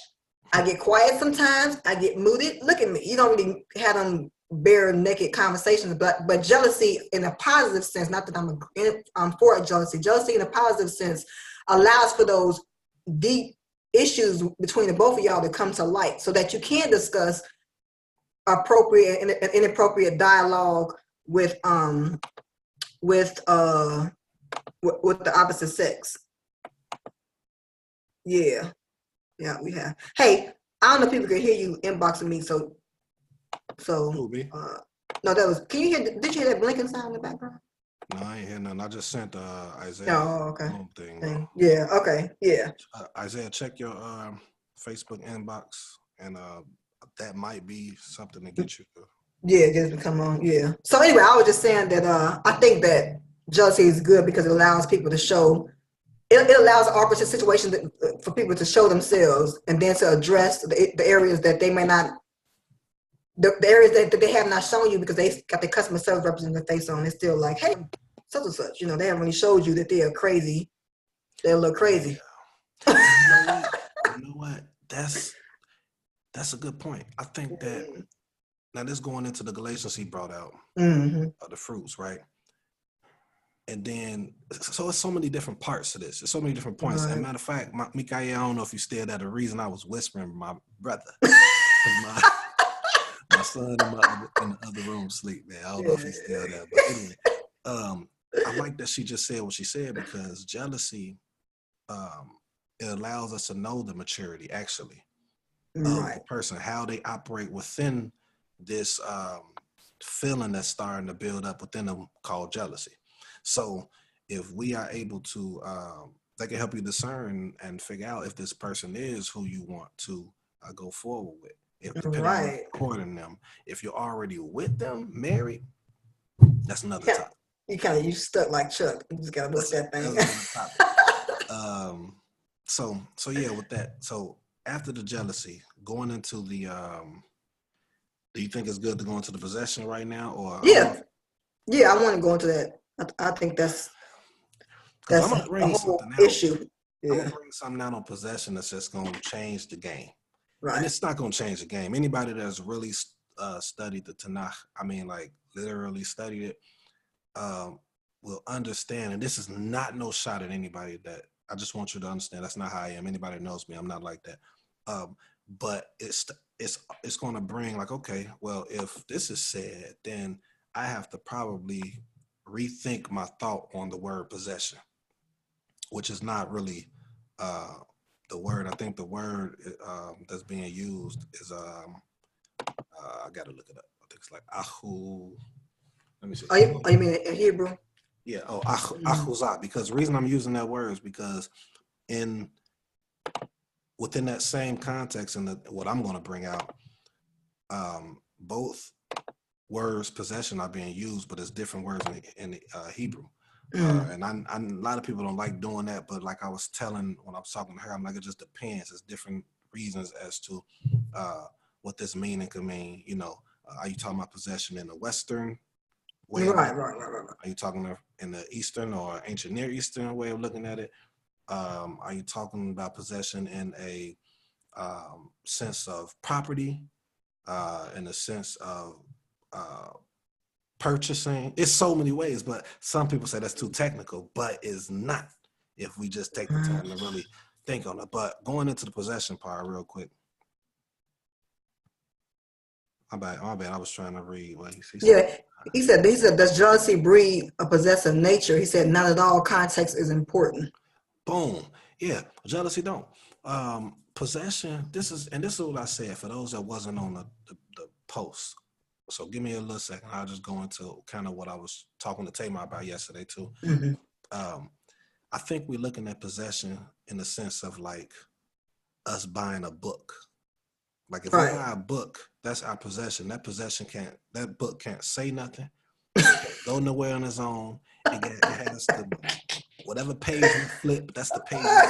I get quiet sometimes. I get moody. Look at me." You don't really have them bare naked conversations, but jealousy in a positive sense, not that I'm for jealousy in a positive sense allows for those deep issues between the both of y'all to come to light so that you can discuss appropriate and inappropriate dialogue with the opposite sex. Yeah, we have. Hey, I don't know if people can hear you inboxing me, so no, that was. Can you hear? Did you hear that blinking sound in the background? No, I ain't hear nothing. I just sent Isaiah. Oh, okay. Thing. Yeah. Okay. Yeah. Isaiah, check your Facebook inbox, and that might be something to get you. Yeah, just to come on. Yeah. So anyway, I was just saying that I think that jealousy is good because it allows people to show. It allows an opposite situation for people to show themselves and then to address the areas that they may not. The areas that they have not shown you because they got the customer service representative face on. It's still like, hey, such and such. They haven't really showed you that they are crazy. They look crazy. You know what? That's a good point. I think that now this going into the Galatians he brought out Mm-hmm. the fruits, right? And then so it's so many different parts to this. There's so many different points. And Right. matter of fact, Mikael, I don't know if you still there. The reason I was whispering my brother, 'cause my son in the other room sleep, man. I don't know if he's still there. But anyway, I like that she just said what she said because jealousy, it allows us to know the maturity actually of Right. the person, how they operate within this feeling that's starting to build up within them called jealousy. So if we are able to, they can help you discern and figure out if this person is who you want to go forward with. If depending on if Right. you're courting them, if you're already with them, married, that's another Yeah. topic. You stuck like Chuck. You just gotta look that thing. That's another topic. So yeah, with that. So after the jealousy, going into the do you think it's good to go into the possession right now, or I don't know? Yeah. Yeah, I want to go into that. I think Because I'm that's gonna a bring whole something out. issue. I'm gonna Yeah. bring something out on possession that's just gonna change the game, and Right. it's not gonna change the game. Anybody that's really studied the Tanakh, I mean, like literally studied it, um, will understand. And this is not no shot at anybody. That I just want you to understand. That's not how I am. Anybody that knows me, I'm not like that. But it's going to bring like, okay, well, if this is said, then I have to probably rethink my thought on the word possession, which is not really uh, the word. I think the word that's being used is I got to look it up. I think it's like ahu. Let me see. Are you mean in Hebrew? Yeah. Oh, Mm. achuzah. Because the reason I'm using that word is because in within that same context and what I'm going to bring out, both words possession are being used, but it's different words in Hebrew. Mm. And a lot of people don't like doing that, but like I was telling when I was talking to her, I'm like, it just depends. It's different reasons as to what this meaning could mean. You know, are you talking about possession in the Western way of Right, looking right, at right, it? right, right. Are you talking in the Eastern or ancient Near Eastern way of looking at it? Are you talking about possession in a sense of property, in a sense of uh, purchasing? It's so many ways, but some people say that's too technical, but it's not if we just take the time to really think on it. But going into the possession part real quick. My bad. I was trying to read what he said. Yeah, he said, does jealousy breed a possessive nature? He said, not at all. Context is important. Boom. Yeah, jealousy don't. Possession, this is what I said for those that wasn't on the post. So give me a little second. I'll just go into kind of what I was talking to Tamar about yesterday too. Mm-hmm. Um, I think we're looking at possession in the sense of like us buying a book. Like if we Right. buy a book, that's our possession. That book can't say nothing, go nowhere on its own. It has to whatever page we flip, that's the page we flip.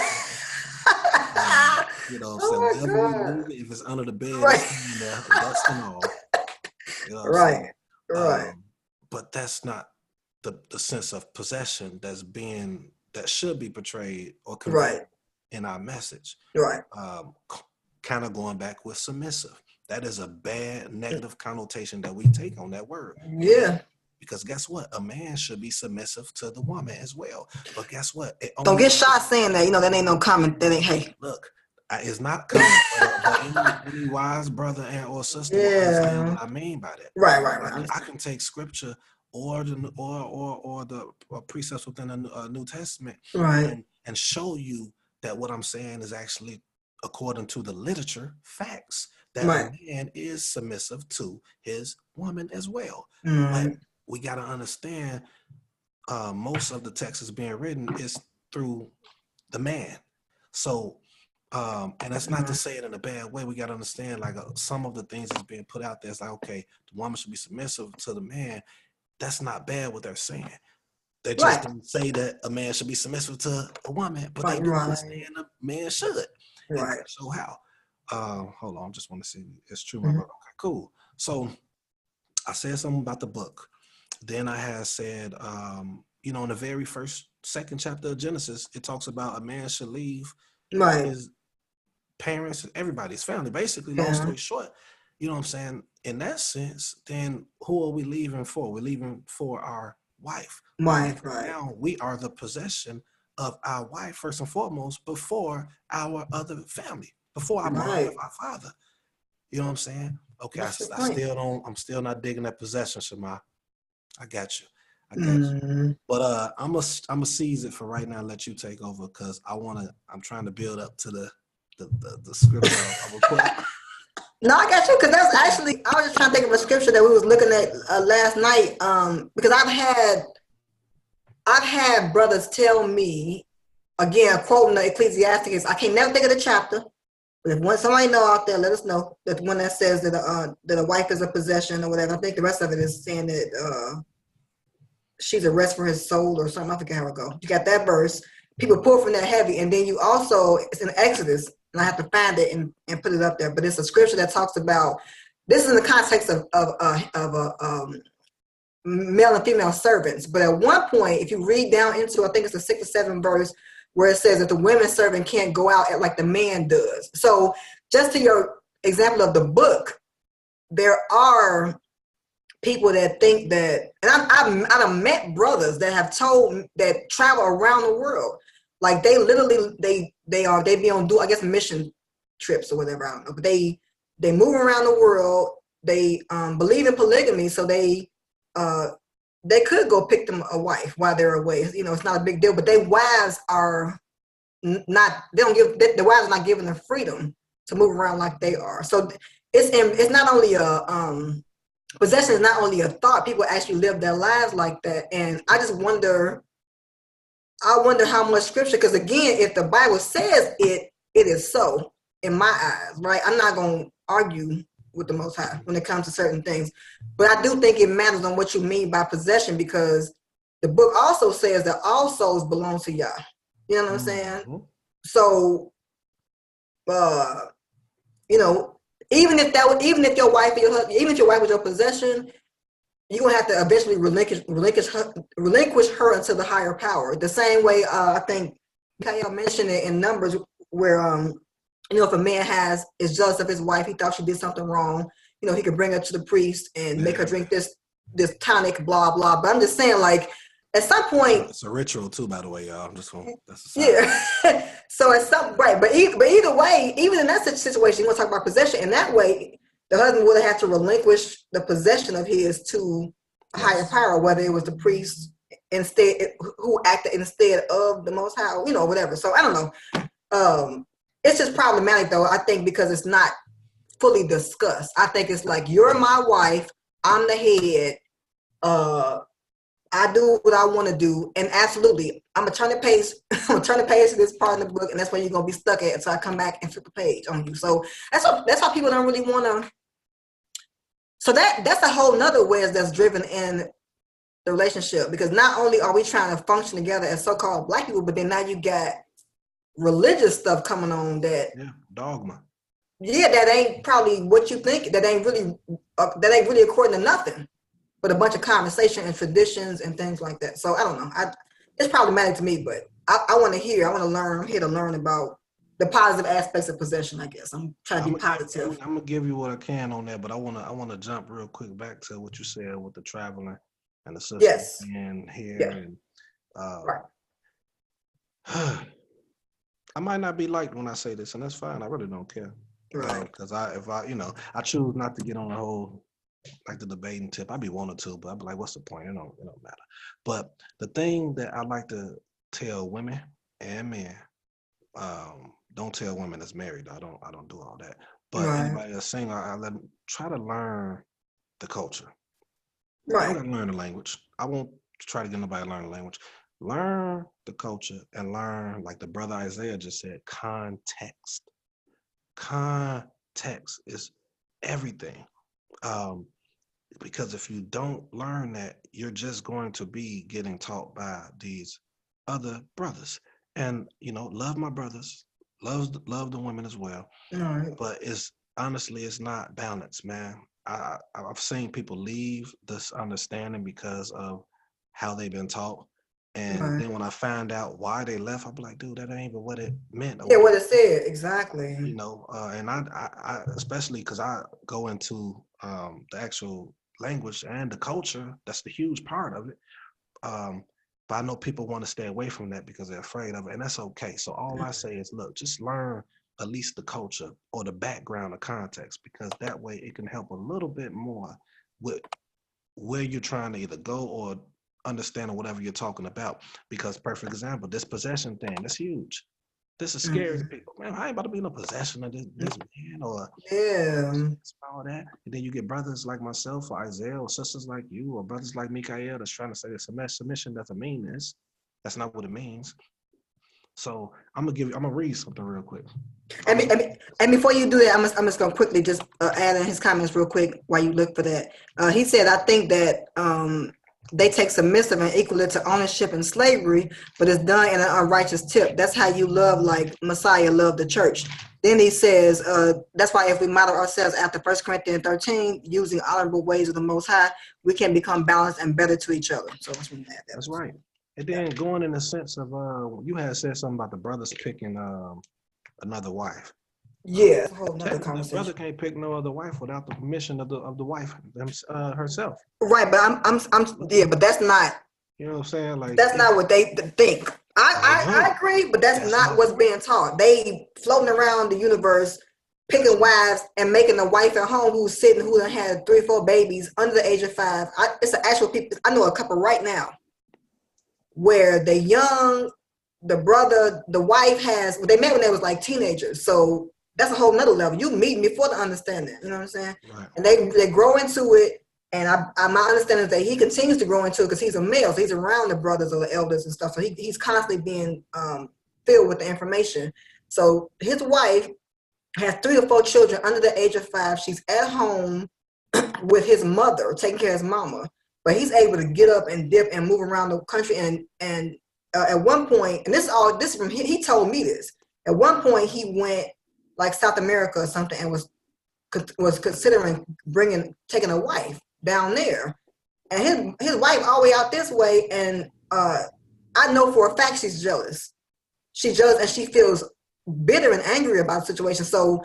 You know what I'm saying? Oh my Wherever we God. move it, if it's under the bed, it's Right. staying there, dust and all. You know what I'm Right. saying? Right. But that's not the sense of possession that should be portrayed or conveyed Right. in our message. Right. Kind of going back with submissive. That is a bad negative connotation that we take on that word. Yeah. Because guess what? A man should be submissive to the woman as well. But guess what? It Don't only get shot saying that. You know, that ain't no comment. That ain't, hey. look. It's not common, but any wise brother and or sister will understand Yeah. what I mean by that. Right, right, right. I can take scripture or the precepts within the New Testament Right. and show you that what I'm saying is actually according to the literature facts that a Right. man is submissive to his woman as well. But Mm. we got to understand most of the text is being written is through the man. So and that's not to say it in a bad way. We got to understand like some of the things that's being put out there. It's like, okay, the woman should be submissive to the man. That's not bad what they're saying. They just Right. don't say that a man should be submissive to a woman, but they Right. do Right. understand a man should. And Right. show how. Hold on, I just want to see it's true, my Mm-hmm. brother. Okay, cool. So I said something about the book. Then I had said, in the very second chapter of Genesis, it talks about a man should leave Right. his parents, everybody's family. Basically, long Yeah. story short, you know what I'm saying? In that sense, then who are we leaving for? We're leaving for our wife. Wife, right. Now we are the possession of our wife first and foremost before our other family, before our mom, Right. our father. You know what I'm saying? Okay, That's the I point. still don't. I'm still not digging that possession, Shema. I got you. I got you. Mm. But I'm a seize it for right now. And let you take over because I'm trying to build up to the scripture I'm gonna quote. No, I got you because that's actually I was just trying to think of a scripture that we was looking at last night. Because I've had brothers tell me again, quoting the Ecclesiastes. I can't never think of the chapter. But if somebody know out there, let us know that the one that says that a wife is a possession or whatever. I think the rest of it is saying that she's a rest for his soul or something. I forget how it goes. You got that verse. People pull from that heavy, and then you also it's in Exodus, and I have to find it and put it up there. But it's a scripture that talks about this is in the context of male and female servants. But at one point, if you read down into I think it's the 6 or 7 verse where it says that the women servant can't go out like the man does. So just to your example of the book, there are people that think that, and I've met brothers that have told that travel around the world, like they literally they be on I guess mission trips or whatever, I don't know, but they move around the world. They believe in polygamy, so they could go pick them a wife while they're away. You know, it's not a big deal, but their wives are not. They don't give the wives are not given the freedom to move around like they are. So it's not only a possession is not only a thought. People actually live their lives like that, and I just wonder. I wonder how much scripture, because again, if the Bible says it, it is so in my eyes, right? I'm not going to argue with the Most High when it comes to certain things, but I do think it matters on what you mean by possession, because the book also says that all souls belong to Yah. You know what I'm saying? Mm-hmm. So, you know, even if your wife, even if your wife was your possession, you're gonna have to eventually relinquish her into the higher power. The same way, I think Kyle mentioned it in Numbers, where you know, if a man is jealous of his wife, he thought she did something wrong, you know, he could bring her to the priest and make her drink this tonic, blah blah. But I'm just saying, like, at some point, It's a ritual too, by the way, y'all. I'm just gonna that's a side. yeah. So at some right, but either way, even in that situation, you want to talk about possession. In that way, the husband would have had to relinquish the possession of his to a higher power, whether it was the priest instead who acted instead of the Most High, you know, whatever. So I don't know. It's just problematic though, I think, because it's not fully discussed. I think it's like, you're my wife, I'm the head. I do what I want to do, and absolutely, I'm gonna turn the page. I'm gonna turn the page to this part in the book, and that's where you're gonna be stuck at until I come back and flip the page on you. So that's why people don't really want to. So that's a whole nother wedge that's driven in the relationship, because not only are we trying to function together as so-called Black people, but then now you got religious stuff coming on that dogma. Yeah, that ain't probably what you think. That ain't really according to nothing, but a bunch of conversation and traditions and things like that. So I don't know. It's problematic to me, but I want to learn. I'm here to learn about the positive aspects of possession, I guess. I'm trying to be positive. I'm gonna give you what I can on that, but I wanna jump real quick back to what you said with the traveling and the sister Yes. being here, Yeah. and right. I might not be liked when I say this, and that's fine. I really don't care, Right. because I choose not to get on the whole like the debating tip. I'd be wanting to, but I'd be like, what's the point? It don't matter. But the thing that I like to tell women and men, don't tell women that's married. I don't do all that. But anybody that's single, I let them try to learn the culture. You don't gotta learn the language. I won't try to get nobody to learn the language. Learn the culture and learn, like the brother Isaiah just said, context. Context is everything. Because if you don't learn that, you're just going to be getting taught by these other brothers. And love my brothers, love the women as well. Right. But it's not balanced, man. I've seen people leave this understanding because of how they've been taught. And then when I find out why they left, I'll be like, dude, that ain't even what it meant. Or Yeah, what it said, exactly. you know, and I especially because I go into the actual language and the culture. That's the huge part of it. But I know people want to stay away from that because they're afraid of it, and that's okay. So all I say is, look, just learn at least the culture or the background or context, because that way it can help a little bit more with where you're trying to either go or understand or whatever you're talking about. Because perfect example, this possession thing, that's huge. This is scary to people. Man, I ain't about to be in a possession of this man or all that. And then you get brothers like myself or Isaiah or sisters like you or brothers like Mikael that's trying to say that submission doesn't mean this. That's not what it means. So I'm gonna read something real quick. And before you do that, I'm just gonna quickly just add in his comments real quick while you look for that. He said, I think that they take submissive and equal it to ownership and slavery, but it's done in an unrighteous tip. That's how you love like Messiah loved the church. Then he says, that's why if we model ourselves after 1 Corinthians 13, using honorable ways of the Most High, we can become balanced and better to each other. So that's right. And then going in the sense of, you had said something about the brothers picking another wife. Yeah, a whole nother conversation. The brother can't pick no other wife without the permission of the wife herself. Right, but I'm yeah, but that's not. You know what I'm saying? Like that's not what they think. I agree, but that's not what's being taught. They floating around the universe, picking wives and making a wife at home who done had 3 or 4 babies under the age of 5. It's an actual people. I know a couple right now where the brother, the wife they met when they was like teenagers. So that's a whole nother level. You meet before the understanding. You know what I'm saying? Right. And they grow into it. And my understanding is that he continues to grow into it because he's a male. So he's around the brothers or the elders and stuff. So he's constantly being filled with the information. So his wife has 3 or 4 children under the age of 5. She's at home with his mother, taking care of his mama. But he's able to get up and dip and move around the country. And at one point, and this from he told me this. At one point, he went like South America or something and was considering taking a wife down there, and his wife all the way out this way, and I know for a fact she's jealous. She's jealous and she feels bitter and angry about the situation. So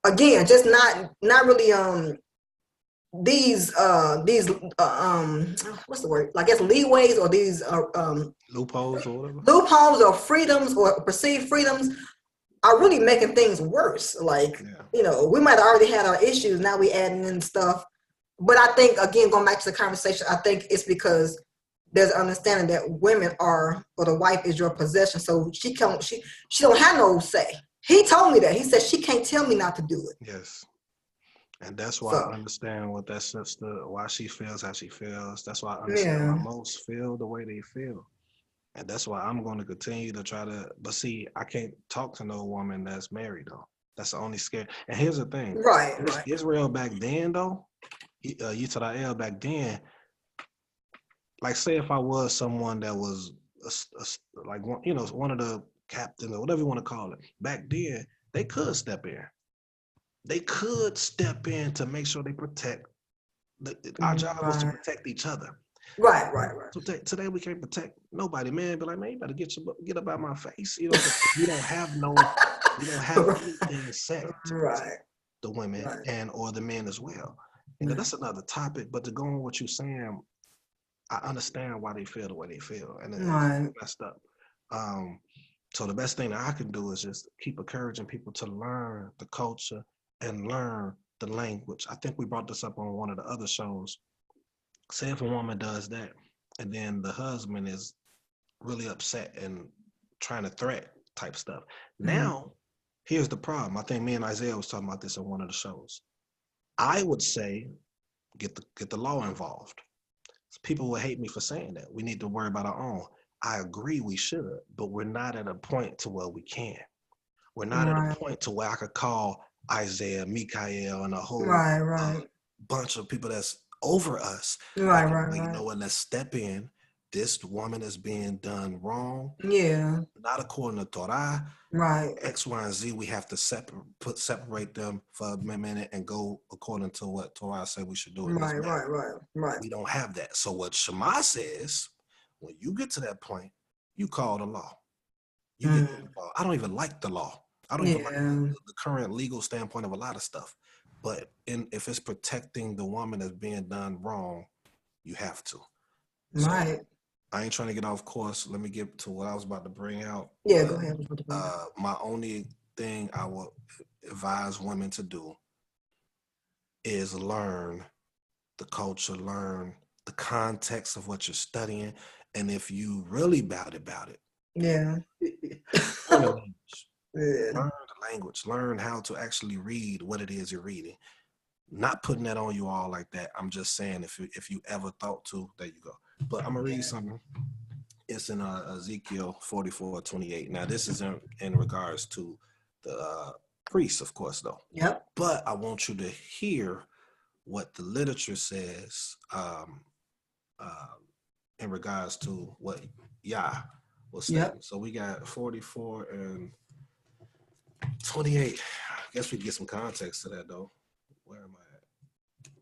again, just not really these what's the word? I guess leeways or these loopholes or whatever. Loopholes or freedoms or perceived freedoms are really making things worse. Like, you know, we might have already had our issues. Now we adding in stuff. But I think, again, going back to the conversation, I think it's because there's an understanding that women or the wife is your possession. So she don't have no say. He told me that. He said she can't tell me not to do it. Yes. And that's why I understand what that sister, why she feels how she feels. That's why I understand why most feel the way they feel. And that's why I'm going to continue to try to, but see, I can't talk to no woman that's married though. That's the only scare. And here's the thing. Right. Israel back then though, Yisrael back then, like say if I was someone that was like one of the captains or whatever you want to call it, back then they could step in. They could step in to make sure they protect. Our job was to protect each other. Right. So today we can't protect nobody, man. Be like, man, you better get up out my face. You know, you don't have anything set to protect the women and or the men as well. You know, that's another topic. But to go on what you're saying, I understand why they feel the way they feel, and it's messed up. So the best thing that I can do is just keep encouraging people to learn the culture and learn the language. I think we brought this up on one of the other shows. Say if a woman does that, and then the husband is really upset and trying to threat type stuff. Now, here's the problem. I think me and Isaiah was talking about this in one of the shows. I would say get the law involved. People will hate me for saying that. We need to worry about our own. I agree we should, but we're not at a point to where we can. We're not at a point to where I could call Isaiah, Mikael, and a whole bunch of people that's over us. Right. You know what? Let's step in. This woman is being done wrong. Yeah. Not according to Torah. Right. X, Y, and Z. We have to separate them for a minute and go according to what Torah said we should do. Right. We don't have that. So what Shema says, When you get to that point, you call the law. You get the Mm. law. I don't even like the law. I don't even like the current legal standpoint of a lot of stuff. But if it's protecting the woman that's being done wrong, you have to. So Right. I ain't trying to get off course. Let me get to what I was about to bring out. Yeah, go ahead. My only thing I would advise women to do is learn the culture, learn the context of what you're studying. And if you really about it, Yeah. learn the language. Yeah. Learn the language. Learn how to actually read what it is you're reading. Not putting that on you all like that. I'm just saying if you ever thought to, there you go. But I'm gonna read something. It's in Ezekiel 44:28. Now this is in regards to the priests, of course, though. Yep. But I want you to hear what the literature says in regards to what Yah was saying. Yep. So we got 44 and 28. I guess we can get some context to that, though. Where am I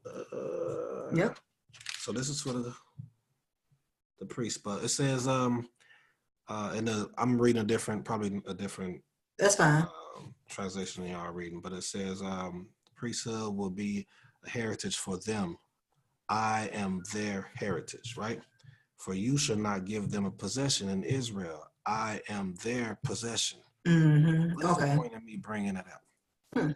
at? Yep. So this is for the priest, but it says and I'm reading probably a different. That's fine. Translation y'all are reading, but it says priesthood will be a heritage for them. I am their heritage, right? For you shall not give them a possession in Israel. I am their possession. Mm-hmm. What's the point of me bringing that out?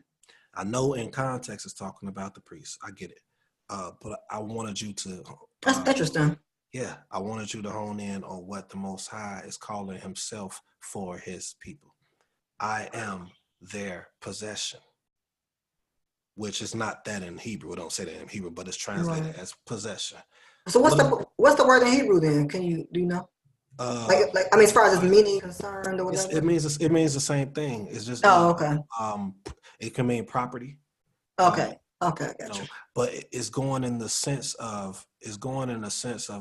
I know in context it's talking about the priest. I get it. But I wanted you to... That's interesting. Yeah, I wanted you to hone in on what the Most High is calling himself for his people. I am their possession, which is not that in Hebrew. We don't say that in Hebrew, but it's translated as possession. So what's the word in Hebrew then? Do you know? As far as its meaning concerned or whatever. It means the same thing. It's just okay. It can mean property. Okay. Okay, I got you. But it's going in the sense of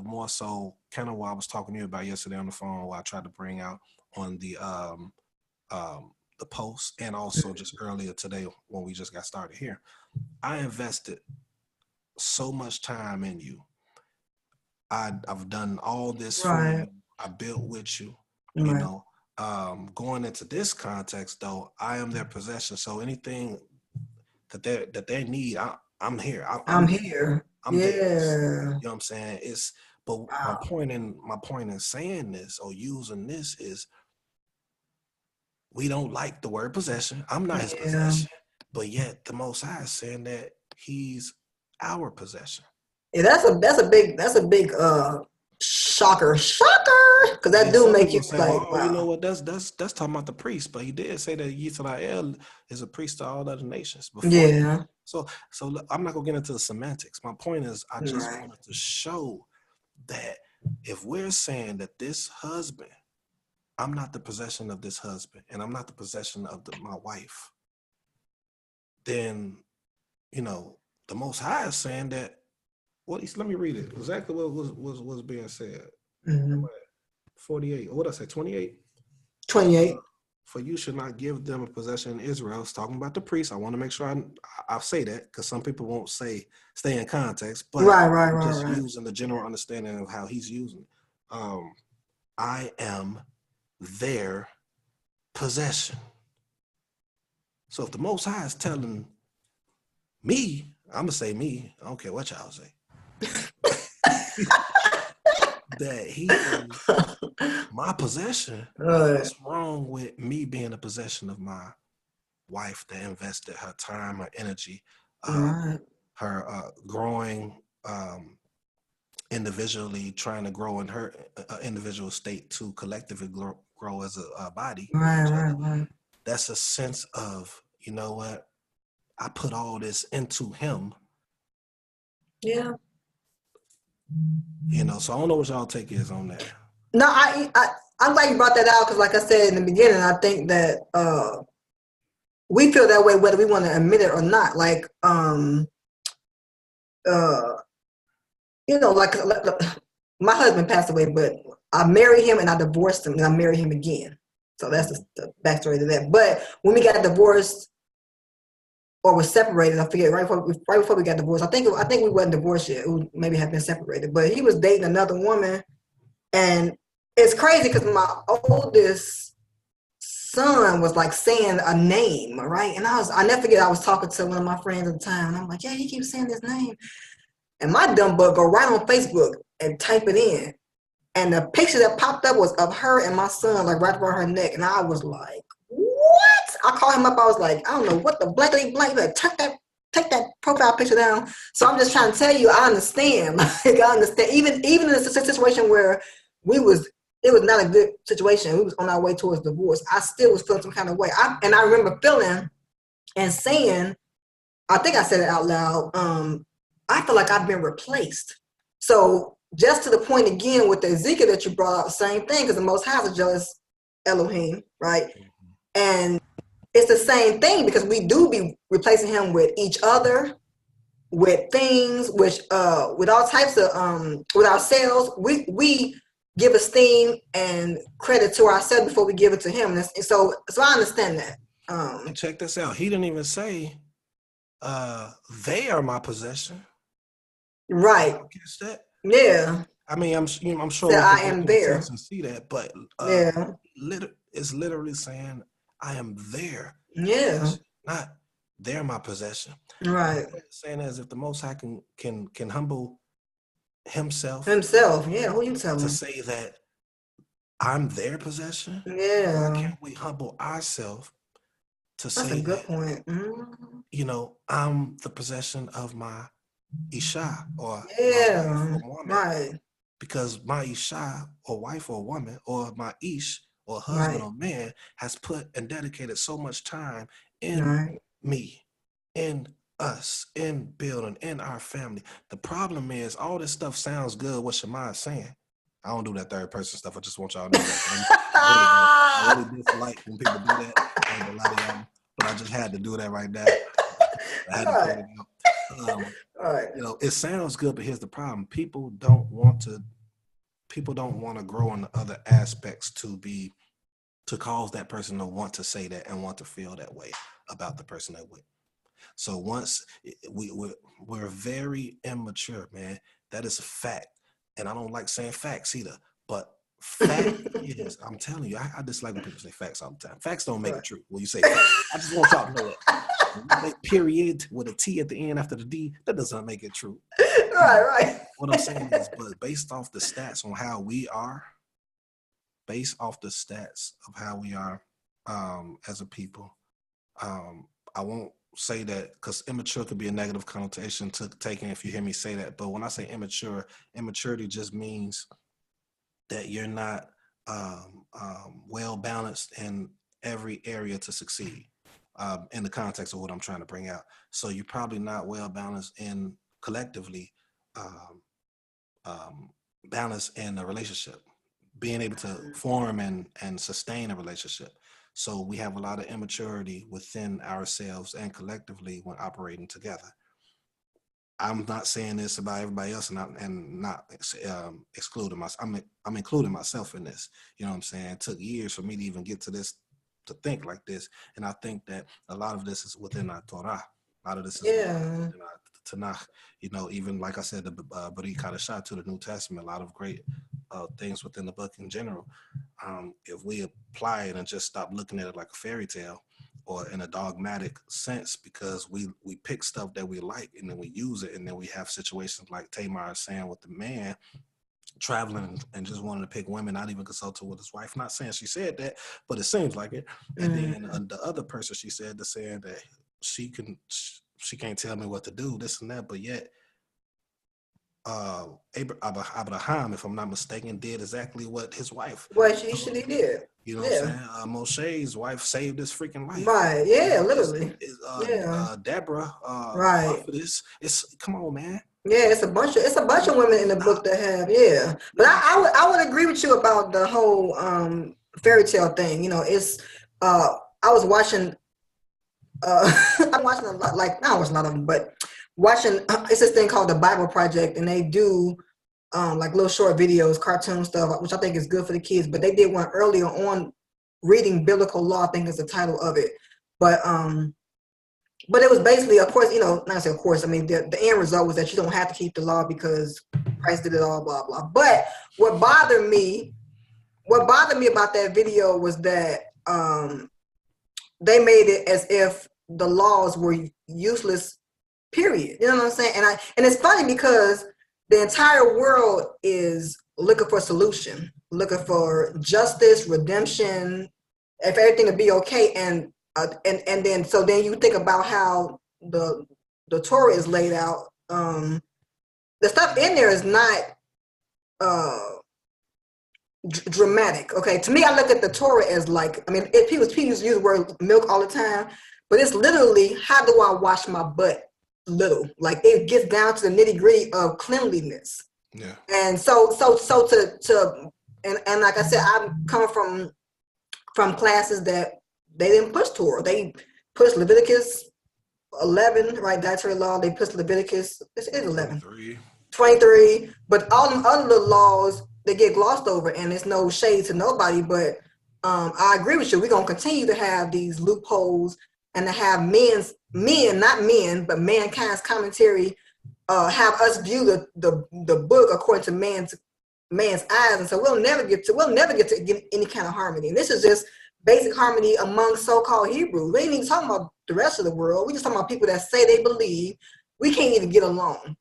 more so kind of what I was talking to you about yesterday on the phone, what I tried to bring out on the post, and also just earlier today when we just got started here. I invested so much time in you. I've done all this for you. I built with you. You know, going into this context though, I am their possession. So anything that they need, I'm here. I'm here. I'm there. You know what I'm saying? My point in saying this or using this is, we don't like the word possession. I'm not his possession, but yet the Most High is saying that he's our possession. Yeah, that's a big shocker, because that do make you say, like, wow. You know what? That's talking about the priest, but he did say that Yisrael is a priest to all other nations. Before. So I'm not gonna get into the semantics. My point is, I just wanted to show that if we're saying that this husband, I'm not the possession of this husband, and I'm not the possession of my wife, then, you know, the Most High is saying that. Well, let me read it. Exactly what was being said. 48. What did I say? 28? 28. For you should not give them a possession in Israel. It's talking about the priest. I want to make sure I say that, because some people won't stay in context. But just using the general understanding of how he's using it. I am their possession. So if the Most High is telling me, I'm going to say me, I don't care what y'all say, that he is my possession, what's wrong with me being a possession of my wife that invested her time, her energy, her growing individually, trying to grow in her individual state to collectively grow as a body. Right. That's a sense of, you know what, I put all this into him. Yeah. You know, so I don't know what y'all take is on that. No, I'm glad you brought that out, because like I said in the beginning, I think that we feel that way whether we want to admit it or not. Like, you know, like my husband passed away, but I married him and I divorced him and I married him again. So that's the backstory to that. But when we got divorced or was separated, I forget, right before we got divorced, I think we wasn't divorced yet. We maybe had been separated, but he was dating another woman, And it's crazy because my oldest son was like saying a name, right? And I never forget, I was talking to one of my friends at the time, and I'm like, yeah, he keeps saying this name. And my dumb butt go right on Facebook and type it in. And the picture that popped up was of her and my son, like right around her neck. And I was like, what? I called him up. I was like, I don't know what the blankety blank. Like, take that profile picture down. So I'm just trying to tell you, I understand. Like, I understand. Even in a situation where it was not a good situation. We was on our way towards divorce. I still was feeling some kind of way. And I remember feeling and saying, I think I said it out loud. I feel like I've been replaced. So just to the point again with the Ezekiel that you brought up, same thing, because the Most High is a jealous Elohim, right? And it's the same thing because we do be replacing him with each other, with things, with all types of with ourselves. We give esteem and credit to ourselves before we give it to him. And so I understand that. And check this out. He didn't even say they are my possession. Right. Catch that? Yeah. I mean, I'm sure so we I can am go there and see that, but yeah. It's literally saying I am there. Yeah. Not they're my possession. Right. It's saying as if the Most High can humble himself. Yeah. Who you telling? To say that I'm their possession. Yeah. Why can't we humble ourselves to That's say a good that, point. Mm-hmm. you know, I'm the possession of my Isha or yeah. my wife or woman. Right. Because my Isha or wife or woman or my Ish or husband or man has put and dedicated so much time in me, in us, in building, in our family. The problem is all this stuff sounds good. What Shema is saying. I don't do that third person stuff. I just want y'all to know that. I really dislike when people do that. I ain't gonna lie to y'all, but I just had to do that right now. I had to point it out. You know, it sounds good, but here's the problem: people don't want to grow in the other aspects to cause that person to want to say that and want to feel that way about the person they're with. So once we're very immature, man. That is a fact. And I don't like saying facts either, but fact is, I'm telling you, I dislike when people say facts all the time. Facts don't make it true. When you say facts, I just want y'all to know that. When you make period with a T at the end after the D, that doesn't make it true. Right. What I'm saying is, but based off the stats on how we are, as a people, I won't say that because immature could be a negative connotation to taking if you hear me say that. But when I say immaturity just means that you're not well balanced in every area to succeed in the context of what I'm trying to bring out. So you're probably not well balanced in collectively balanced in a relationship, being able to form and sustain a relationship. So we have a lot of immaturity within ourselves and collectively when operating together. I'm not saying this about everybody else and not excluding myself. I'm including myself in this. You know what I'm saying? It took years for me to even get to this, to think like this. And I think that a lot of this is within our Torah. A lot of this is within our Tanakh. You know, even like I said, the Bari Kadashah to the New Testament, a lot of great things within the book in general. If we apply it and just stop looking at it like a fairy tale or in a dogmatic sense, because we pick stuff that we like and then we use it, and then we have situations like Tamar is saying with the man traveling and just wanting to pick women, not even consulting with his wife. Not saying she said that, but it seems like it. And then the other person she said to saying that she can't tell me what to do, this and that, but yet Abraham, if I'm not mistaken, did exactly what his wife. What she did. You know what I'm saying? Moshe's wife saved his freaking life. Right. Yeah, literally. Deborah, right. It's come on, man. Yeah, it's a bunch of women in the book that have, But I would agree with you about the whole fairy tale thing. You know, it's I was watching I'm watching a lot, like not watching a lot of them, but watching it's this thing called the Bible Project, and they do like little short videos, cartoon stuff, which I think is good for the kids. But they did one earlier on, reading biblical law, I think is the title of it. But it was basically, of course, you know, not to say of course, I mean the end result was that you don't have to keep the law because Christ did it all, blah blah. But what bothered me about that video was that they made it as if the laws were useless. Period. You know what I'm saying? And it's funny because the entire world is looking for a solution, looking for justice, redemption, if everything to be okay. And then you think about how the Torah is laid out. The stuff in there is not dramatic. Okay, to me, I look at the Torah as like, I mean, people use the word milk all the time, but it's literally, how do I wash my butt? Little, like it gets down to the nitty gritty of cleanliness. Yeah. And so to and like I said, I'm coming from classes that they didn't push Torah. They pushed Leviticus 11, right? Dietary law. They pushed Leviticus, it's 11. 23. But all them other laws, they get glossed over, and it's no shade to nobody. But I agree with you. We're gonna continue to have these loopholes and to have mankind's commentary have us view the book according to man's eyes, and so we'll never get to get any kind of harmony. And this is just basic harmony among so-called Hebrews. We ain't even talking about the rest of the world. We just talking about people that say they believe. We can't even get along.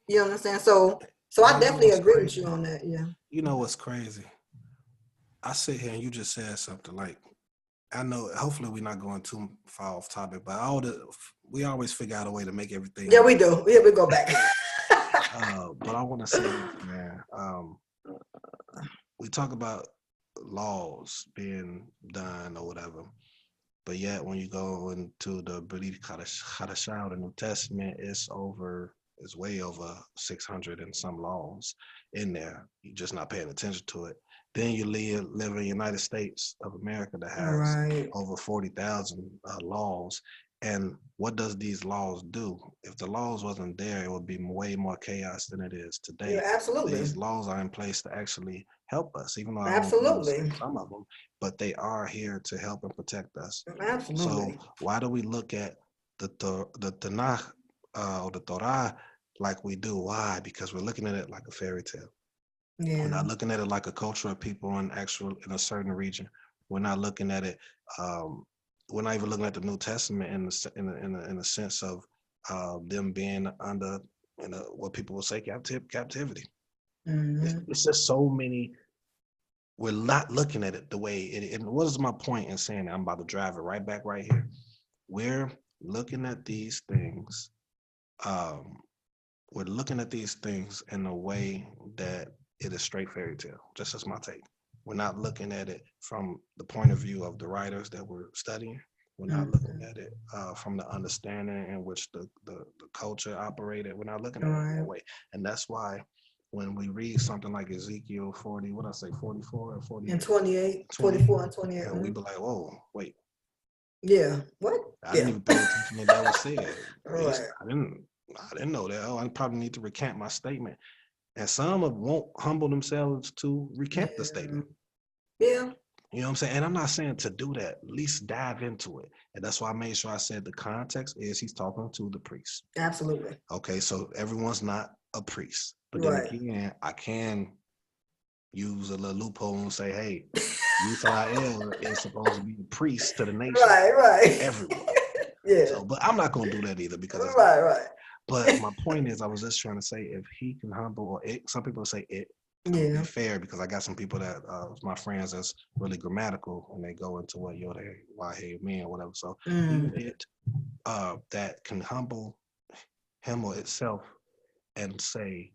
You understand? So I definitely agree with you on that. Yeah. You know what's crazy? I sit here and you just said something like, I know, hopefully we're not going too far off topic, but we always figure out a way to make everything. Yeah, we do. Yeah, we go back. But I want to say, man, we talk about laws being done or whatever, but yet when you go into the Brit Hadashah, the New Testament, it's way over 600 and some laws in there. You're just not paying attention to it. Then you live in the United States of America that has over 40,000 laws. And what does these laws do? If the laws wasn't there, it would be way more chaos than it is today. Yeah, absolutely. These laws are in place to actually help us, even though I absolutely don't some of them, but they are here to help and protect us. Absolutely. So why do we look at the Tanakh or the Torah like we do? Why? Because we're looking at it like a fairy tale. Yeah. We're not looking at it like a culture of people in a certain region. We're not looking at it. We're not even looking at the New Testament in the sense of them being under what people will say captivity. Mm-hmm. It's just so many. We're not looking at it the way it. And what is my point in saying that? I'm about to drive it right back right here. We're looking at these things. We're looking at these things in a way that it is straight fairy tale. Just as my take. We're not looking at it from the point of view of the writers that we're studying. We're not looking at it from the understanding in which the culture operated. We're not looking at it that way. And that's why when we read something like Ezekiel 40, what I say, 44 or 40? And 28, 44 and 28. And we be like, whoa, wait. Yeah, what? I didn't even pay attention to that was said. Right. I didn't know that. Oh, I probably need to recant my statement. And some won't humble themselves to recant the statement. Yeah. You know what I'm saying? And I'm not saying to do that. At least dive into it. And that's why I made sure I said the context is he's talking to the priest. Absolutely. Okay, so everyone's not a priest. But then again, I can use a little loophole and say, hey, Yisrael is supposed to be a priest to the nation. Right. Everyone. Yeah. So, but I'm not going to do that either because it's right. But my point is, I was just trying to say, if he can humble, or it, some people say it, to be fair, because I got some people that, my friends, that's really grammatical, and they go into what Yoda, why, hey, me, or whatever. So even it, that can humble him or itself and say,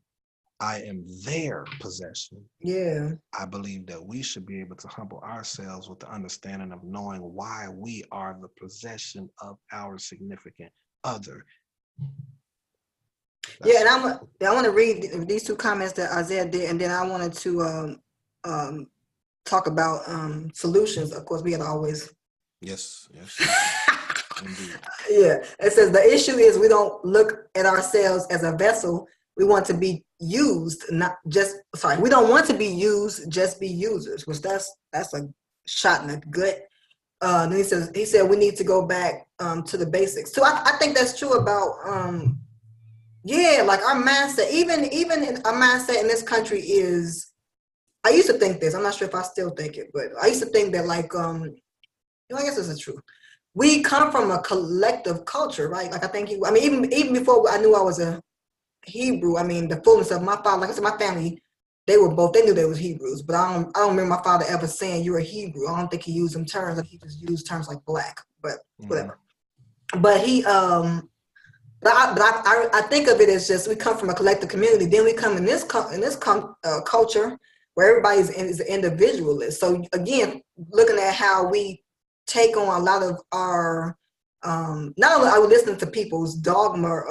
I am their possession. Yeah. I believe that we should be able to humble ourselves with the understanding of knowing why we are the possession of our significant other. And I want to read these two comments that Isaiah did, and then I wanted to talk about solutions. Of course, we had always. Yes. Indeed. Yeah, it says the issue is we don't look at ourselves as a vessel. We want to be used, not just. Sorry, we don't want to be used, just be users. Which that's a shot in the gut. Then he said we need to go back to the basics. So I think that's true about Yeah, like our mindset, even our mindset in this country is. I used to think this. I'm not sure if I still think it, but I used to think that like I guess this is true. We come from a collective culture, right? Like I think I mean, even before I knew I was a Hebrew, I mean, the fullness of my father, like I said, my family, they knew they was Hebrews, but I don't remember my father ever saying you're a Hebrew. I don't think he used them terms. Like he just used terms like black, but whatever. But I think of it as just we come from a collective community. Then we come in this culture where everybody is an individualist. So again, looking at how we take on a lot of our not only are we listening to people's dogma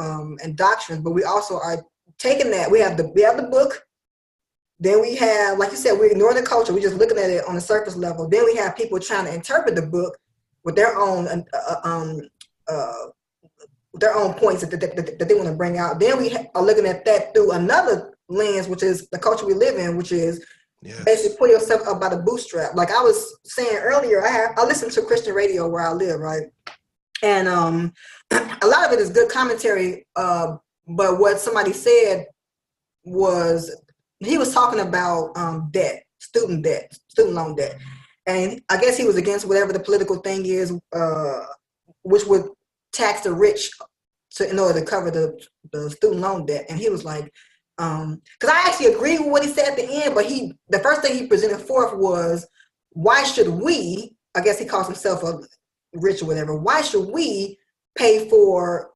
and doctrines, but we also are taking that. We have the book. Then we have, like you said, we're ignoring the culture. We're just looking at it on a surface level. Then we have people trying to interpret the book with their own points that they want to bring out. Then we are looking at that through another lens, which is the culture we live in, which is basically pull yourself up by the bootstrap. Like I was saying earlier, I listen to Christian radio where I live, right? And a lot of it is good commentary. But what somebody said was he was talking about student loan debt. And I guess he was against whatever the political thing is, which would tax the rich in order to cover the student loan debt. And he was like, because I actually agree with what he said at the end, but the first thing he presented forth was, why should we, I guess he calls himself a rich or whatever, why should we pay for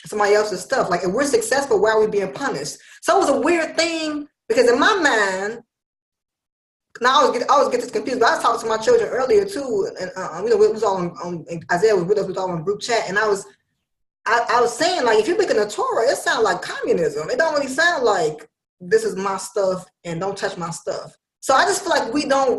somebody else's stuff? Like if we're successful, why are we being punished? So it was a weird thing because in my mind, now I always get this confused, but I was talking to my children earlier too, and we was all on Isaiah was with us, we was all on group chat, and I was saying, like, if you look in the Torah, it sounds like communism. It don't really sound like this is my stuff and don't touch my stuff. So I just feel like we don't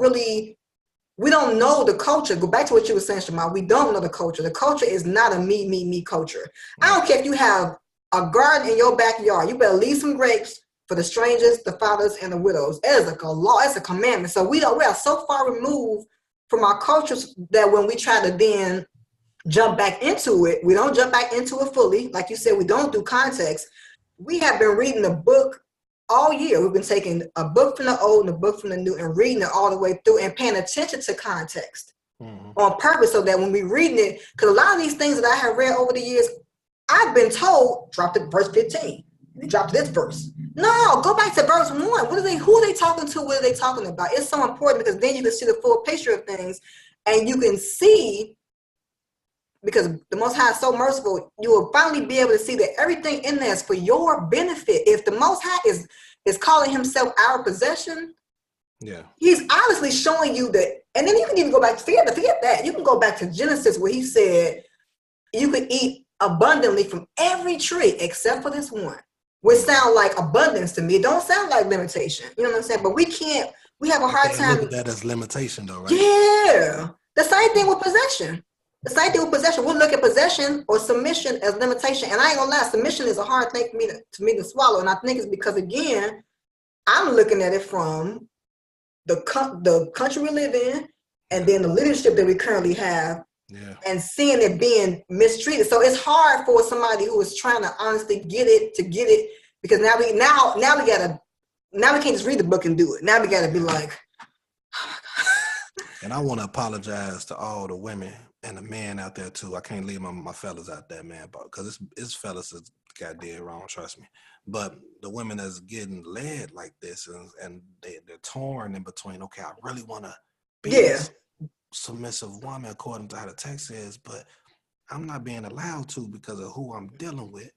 know the culture. Go back to what you were saying, Shamal. We don't know the culture. The culture is not a me culture. I don't care if you have a garden in your backyard. You better leave some grapes for the strangers, the fathers, and the widows. It is like a law. It's a commandment. So we are so far removed from our cultures that when we try to then jump back into it, we don't jump back into it fully. Like you said, we don't do context. We have been reading the book all year. We've been taking a book from the old and a book from the new and reading it all the way through and paying attention to context on purpose, so that when we reading it, because a lot of these things that I have read over the years, I've been told, drop it verse 15. You dropped this verse. No, go back to verse 1. Who are they talking to? What are they talking about? It's so important because then you can see the full picture of things and you can see, because the Most High is so merciful, you will finally be able to see that everything in there is for your benefit. If the Most High is calling himself our possession, he's honestly showing you that. And then you can even go back, forget that. You can go back to Genesis where he said you could eat abundantly from every tree except for this one, which sound like abundance to me. It don't sound like limitation. You know what I'm saying? But we have a hard time. Look at that as limitation though, right? Yeah. The same thing with possession. We'll look at possession or submission as limitation. And I ain't gonna lie, submission is a hard thing for me to swallow. And I think it's because, again, I'm looking at it from the country we live in and then the leadership that we currently have, and seeing it being mistreated. So it's hard for somebody who is trying to honestly get it, because now we can't just read the book and do it. Now we gotta be like, oh my God. And I want to apologize to all the women and the men out there too. I can't leave my fellas out there, man, because it's fellas that got dead wrong, trust me. But the women that's getting led like this and they're torn in between, okay, I really want to be this submissive woman according to how the text says, but I'm not being allowed to because of who I'm dealing with.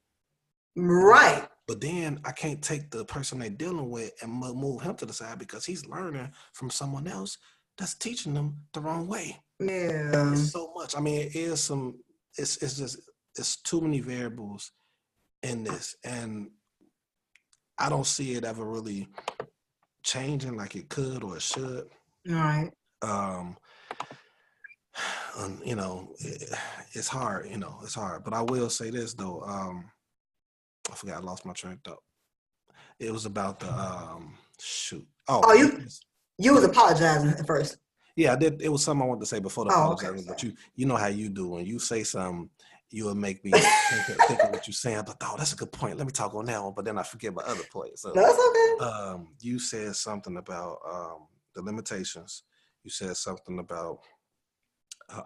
Right. But then I can't take the person they're dealing with and move him to the side because he's learning from someone else that's teaching them the wrong way. Yeah. It's so much. I mean, it's too many variables in this, and I don't see it ever really changing like it could or it should. Right. It's hard. It's hard. But I will say this though. I forgot. I lost my train of thought. It was about the shoot. Oh, you was apologizing at first. Yeah, I did. It was something I wanted to say before the apologizing, okay. but you know how you do when you say something, you will make me think of what you're saying. But oh, that's a good point. Let me talk on that one. But then I forget my other point. So No, that's okay. you said something about the limitations. You said something about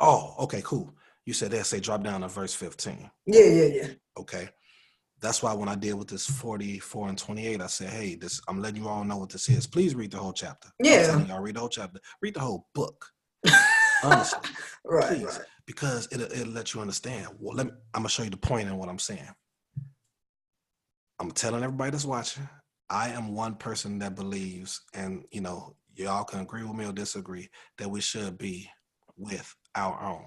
okay, cool. You said they'll say drop down to verse 15. Yeah. Okay. That's why when I did with this 44 and 28, I said, hey, I'm letting you all know what this is. Please read the whole chapter. Yeah. I'm telling y'all, read the whole chapter. Read the whole book. Honestly. Please. Right. Because it'll let you understand. Well, I'm going to show you the point in what I'm saying. I'm telling everybody that's watching, I am one person that believes, and y'all can agree with me or disagree, that we should be with our own.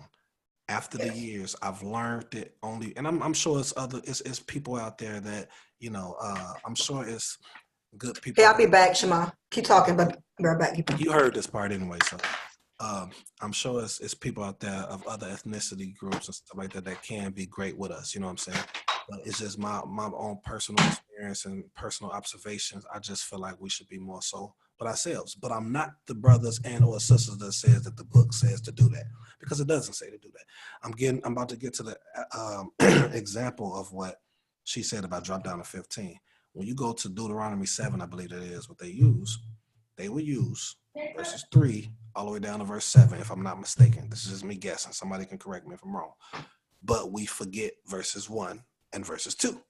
After the years, I've learned it only, and I'm sure it's people out there that I'm sure it's good people. Hey, I'll be back, Shema. Keep talking, but we're back. You heard this part anyway, so I'm sure it's people out there of other ethnicity groups and stuff like that that can be great with us. You know what I'm saying? But it's just my own personal experience and personal observations. I just feel like we should be more so with ourselves. But I'm not the brothers and or sisters that says that the book says to do that, because it doesn't say to do that. I'm about to get to the example of what she said about drop down to 15. When you go to Deuteronomy 7, I believe that is what they will use verses 3 all the way down to verse 7, if I'm not mistaken. This is just me guessing. Somebody can correct me if I'm wrong. But we forget verses 1 and verses 2.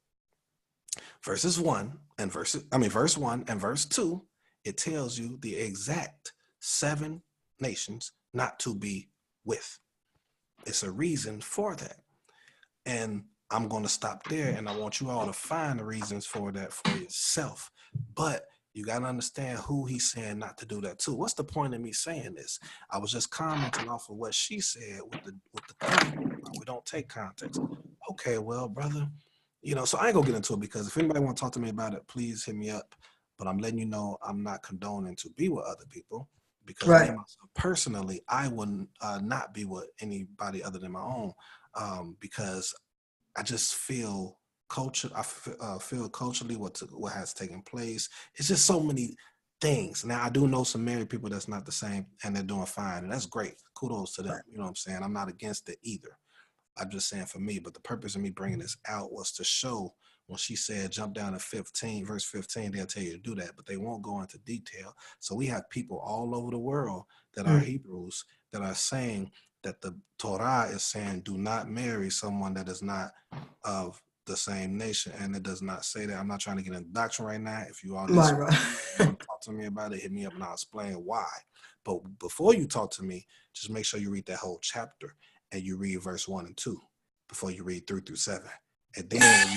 Verse 1 and verse 2, it tells you the exact 7 nations not to be with. It's a reason for that. And I'm going to stop there, and I want you all to find the reasons for that for yourself. But you got to understand who he's saying not to do that to. What's the point of me saying this? I was just commenting off of what she said with the context. We don't take context. Okay, well, brother, so I ain't gonna get into it, because if anybody want to talk to me about it, please hit me up. But I'm letting you know I'm not condoning to be with other people, because me myself personally, I would not be with anybody other than my own, because I just feel culture. I feel culturally what has taken place. It's just so many things. Now I do know some married people that's not the same, and they're doing fine, and that's great. Kudos to them. You know what I'm saying? I'm not against it either. I'm just saying for me. But the purpose of me bringing this out was to show, when she said jump down to 15, verse 15, they'll tell you to do that, but they won't go into detail. So we have people all over the world that are Hebrews that are saying that the Torah is saying do not marry someone that is not of the same nation, and it does not say that. I'm not trying to get into doctrine right now. If you all disagree, talk to me about it, hit me up and I'll explain why. But before you talk to me, just make sure you read that whole chapter, and you read verse 1 and 2 before you read 3 through 7. And then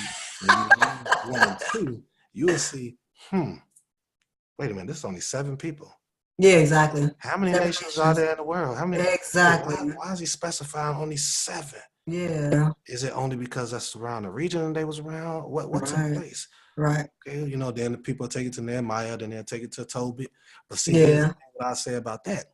when you read 1 and 2, you will see, wait a minute, this is only 7 people. Yeah, exactly. How many nations are there in the world? How many? Exactly. Why is he specifying only 7? Yeah. Is it only because that's around the region they was around? What took place? Right. Okay, then the people take it to Nehemiah, then they'll take it to Tobit. But see, here's what I say about that.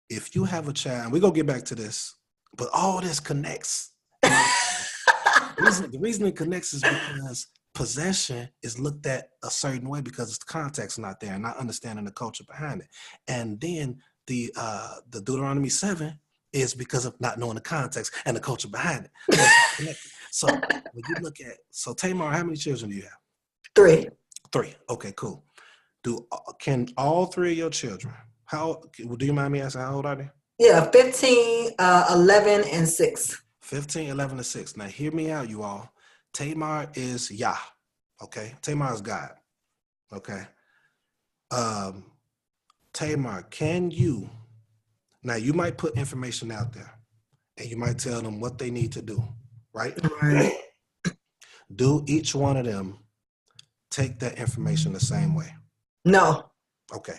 If you have a child, and we're going to get back to this, but all this connects. The reason it connects is because possession is looked at a certain way because the context not there and not understanding the culture behind it. And then the Deuteronomy 7 is because of not knowing the context and the culture behind it. So when you look at, Tamar, how many children do you have? 3. 3. Okay, cool. Can all 3 of your children, do you mind me asking how old are they? Yeah, 15, 11, and 6. 15, 11, and 6. Now hear me out, you all. Tamar is Yah. Okay? Tamar is God. Okay? Tamar, now you might put information out there, and you might tell them what they need to do, right? Right. Do each one of them take that information the same way? No. Okay.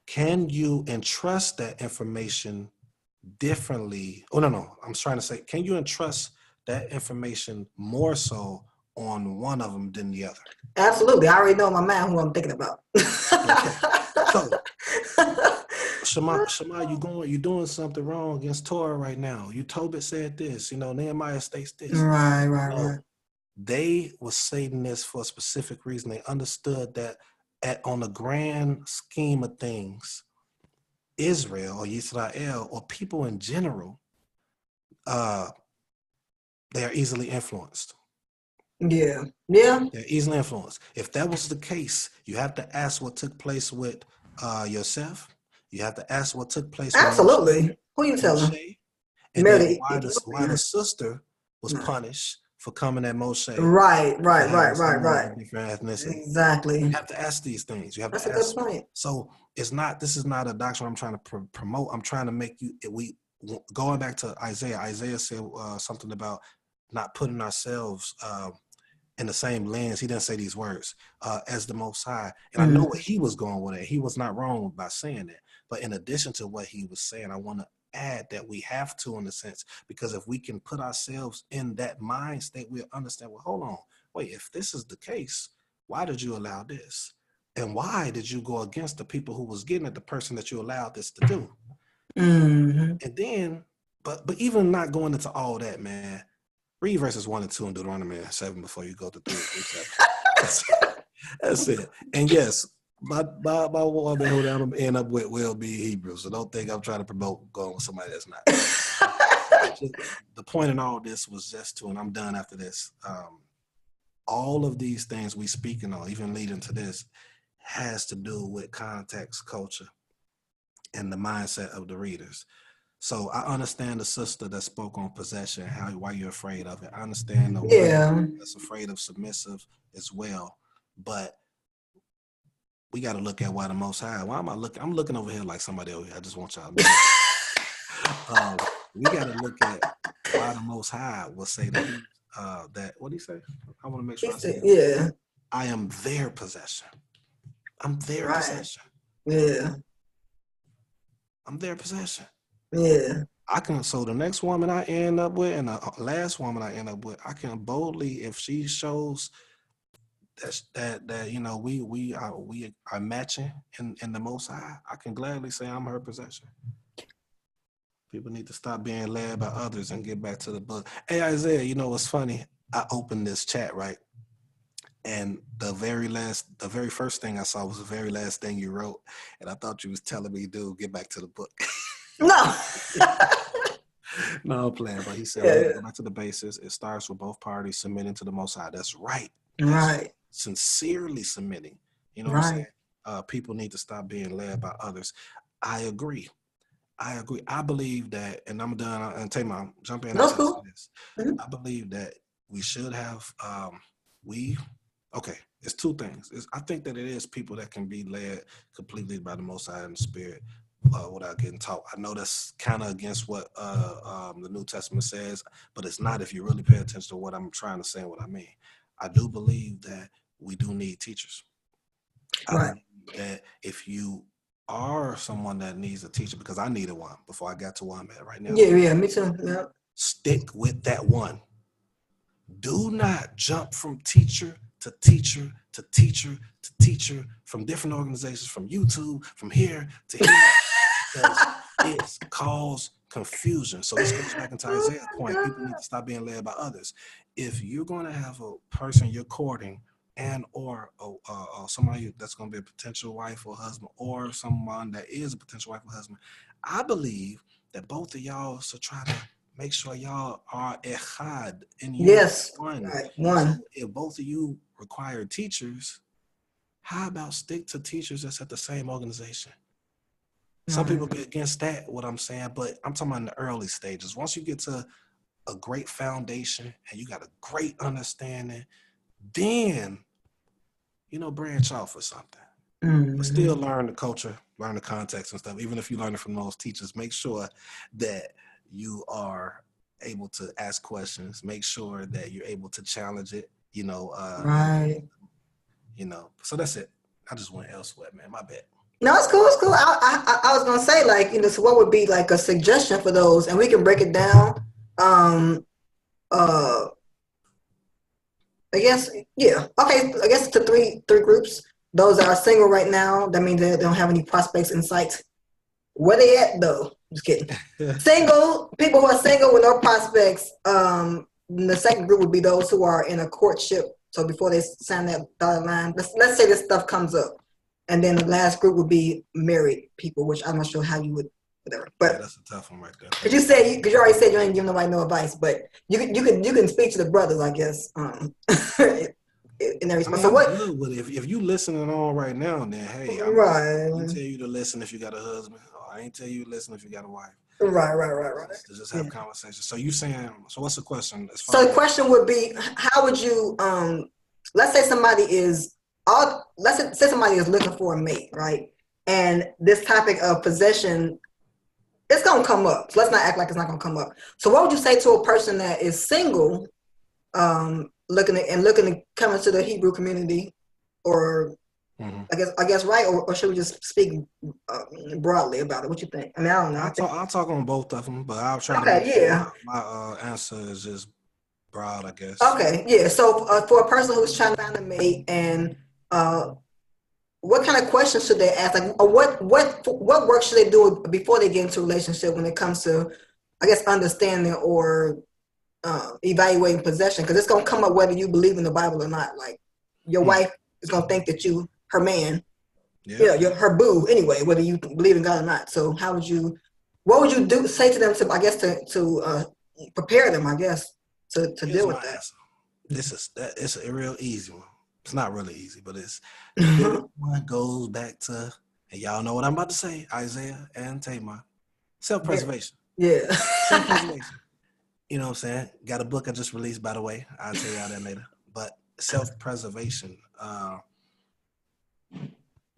Can you entrust that information differently? Oh, no. I'm trying to say, can you entrust that information more so on one of them than the other? Absolutely. I already know in my mind who I'm thinking about. Okay. So, Shema, you're doing something wrong against Torah right now. Tobit said this, Nehemiah states this. Right. They were saying this for a specific reason. They understood that on the grand scheme of things, Israel or Yisrael or people in general, they are easily influenced. Yeah. They're easily influenced. If that was the case, you have to ask what took place with yourself. You have to ask what took place with Absolutely. Who you telling? Moshe, and then Mary. why the sister was punished for coming at Moshe Right. for having someone of a different ethnicity. Exactly. You have to ask these things. You have That's to a good ask. point. So this is not a doctrine I'm trying to promote. I'm trying to make you. Going back to Isaiah. Isaiah said something about not putting ourselves in the same lens. He didn't say these words as the Most High, and I know what he was going with it. He was not wrong by saying that. But in addition to what he was saying, I want to add that we have to, in a sense, because if we can put ourselves in that mind state, we'll understand. Well, hold on, wait. If this is the case, why did you allow this? And why did you go against the people who was getting at the person that you allowed this to do? And then, but even not going into all that, man, read verses 1 and 2 in Deuteronomy 7 before you go to 3 and 7. That's it. And yes, my woman who I'm end up with will be Hebrew. So don't think I'm trying to promote going with somebody that's not. The point in all this was just to, and I'm done after this. All of these things we speaking on, even leading to this, has to do with context, culture, and the mindset of the readers. So I understand the sister that spoke on possession, why you're afraid of it. I understand the woman that's afraid of submissive as well. But we got to look at why the Most High. Why am I looking? I'm looking over here like somebody over here. I just want y'all to know. We got to look at why the Most High will say that. That what did he say? I want to make sure I say it. I am their possession. I'm their possession. Yeah. I'm their possession. Yeah. So the next woman I end up with and the last woman I end up with, I can boldly, if she shows that you know we are matching in the Most High, I can gladly say I'm her possession. People need to stop being led by others and get back to the book. Hey Isaiah, you know what's funny? I opened this chat, right? And the very first thing I saw was the very last thing you wrote. And I thought you was telling me, dude, get back to the book. No. No, I'm playing. But he said, go back to the basis. It starts with both parties submitting to the Most High. That's right. That's sincerely submitting. You know what I'm saying? People need to stop being led by others. I agree. I believe that, and I'm done. And Tamar, jump in. That's cool. This. I believe that we should have, it's two things. I think that it is people that can be led completely by the Most High in the Spirit without getting taught. I know that's kind of against what the New Testament says, but it's not if you really pay attention to what I'm trying to say and what I mean. I do believe that we do need teachers. I believe that if you are someone that needs a teacher, because I needed one before I got to where I'm at right now. Yeah, me too. Yeah. Stick with that one. Do not jump from teacher to teacher to teacher to teacher, from different organizations, from YouTube, from here to here, because it's caused confusion. So this goes back into Isaiah's point. People need to stop being led by others. If you're going to have a person you're courting and or somebody that's going to be a potential wife or husband, or someone that is a potential wife or husband, I believe that both of y'all should try to make sure y'all are echad in one. One. So if both of you require teachers, how about stick to teachers that's at the same organization? Some people be against that, what I'm saying, but I'm talking about in the early stages. Once you get to a great foundation and you got a great understanding, then, branch off for something. But still learn the culture, learn the context and stuff. Even if you learn it from those teachers, make sure that you are able to ask questions. Make sure that you're able to challenge it, So that's it. I just went elsewhere, man. My bad. No, it's cool. It's cool. I was gonna say, so what would be like a suggestion for those, and we can break it down. I guess, yeah. Okay, I guess to three groups. Those that are single right now, that means they don't have any prospects in sight. Where they at though? Just kidding. Single people who are single with no prospects. The second group would be those who are in a courtship. So before they sign that dotted line, let's say this stuff comes up. And then the last group would be married people, which I'm not sure how you would whatever. Yeah, But that's a tough one right there. because you already said you ain't giving nobody no advice, but you can speak to the brothers, I guess, in their I response. mean, So I'm what? good with it. If you listening on right now, then hey, I ain't Right, tell you to listen if you got a husband. Or I ain't tell you to listen if you got a wife. right. Just have Yeah. conversations. So you saying? So what's the question as So far the as? question would be, how would you, let's say somebody is say somebody is looking for a mate, right? And this topic of possession, it's gonna come up. So let's not act like it's not gonna come up. So what would you say to a person that is single, looking to come into the Hebrew community, or Mm-hmm. I guess right, or should we just speak broadly about it? What you think? I mean, I don't know. I'll talk on both of them, but I'll try to Okay, make sure yeah. my answer is just broad, I guess. Okay, yeah. So for a person who's trying to find a mate, and uh, what kind of questions should they ask? Like, or what work should they do before they get into a relationship when it comes to, I guess, understanding or evaluating possession? Because it's gonna come up whether you believe in the Bible or not. Like, your Mm. wife is gonna think that you her man, Yeah. you know, you're her boo anyway, whether you believe in God or not. So what would you do? Say to them to, I guess, to prepare them, I guess, to Here's deal my with that. answer. It's a real easy one. It's not really easy, but it's the biggest one goes back to, and y'all know what I'm about to say, Isaiah and Tamar. Self-preservation. Yeah. Self-preservation. You know what I'm saying? Got a book I just released, by the way. I'll tell y'all that later. But self-preservation.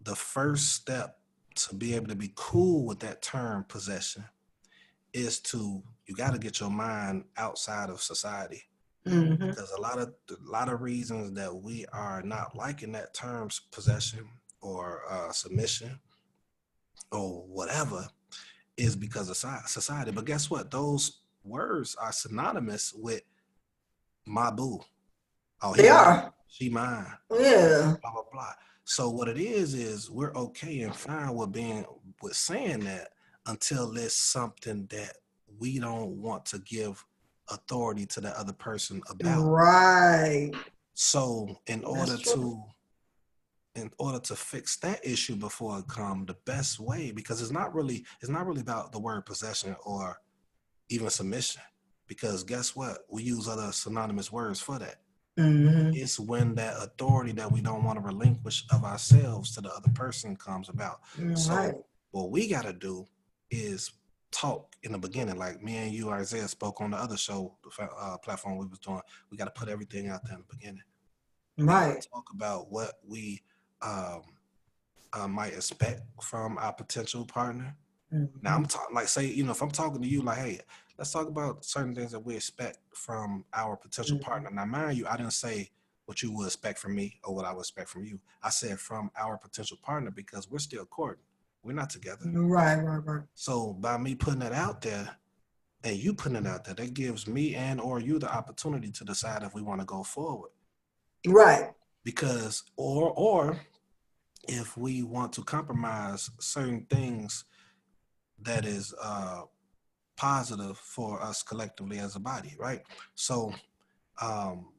The first step to be able to be cool with that term possession is you got to get your mind outside of society. Mm-hmm. Because a lot of reasons that we are not liking that term's possession or submission or whatever is because of society. But guess what? Those words are synonymous with my boo. Oh, he They mine, are. she mine, Yeah. blah blah blah. So what it is we're okay and fine with saying that until it's something that we don't want to give authority to the other person about. Right. So That's true. in order to fix that issue before it come, the best way, because it's not really about the word possession or even submission, because guess what? We use other synonymous words for that. Mm-hmm. It's when that authority that we don't want to relinquish of ourselves to the other person comes about. Right. So what we got to do is talk in the beginning, like me and you, Isaiah, spoke on the other show, the platform we was doing. We got to put everything out there in the beginning. We got Right. to talk about what we um, might expect from our potential partner. Now Mm-hmm. I'm talking like, say, if I'm talking to you like, hey, let's talk about certain things that we expect from our potential Mm-hmm. partner. Now, mind you, I didn't say what you would expect from me or what I would expect from you. I said from our potential partner because we're still courting. We're not together. Right. So by me putting that out there and you putting it out there, that gives me and or you the opportunity to decide if we want to go forward. Right. Because or if we want to compromise certain things that is positive for us collectively as a body, right? So um,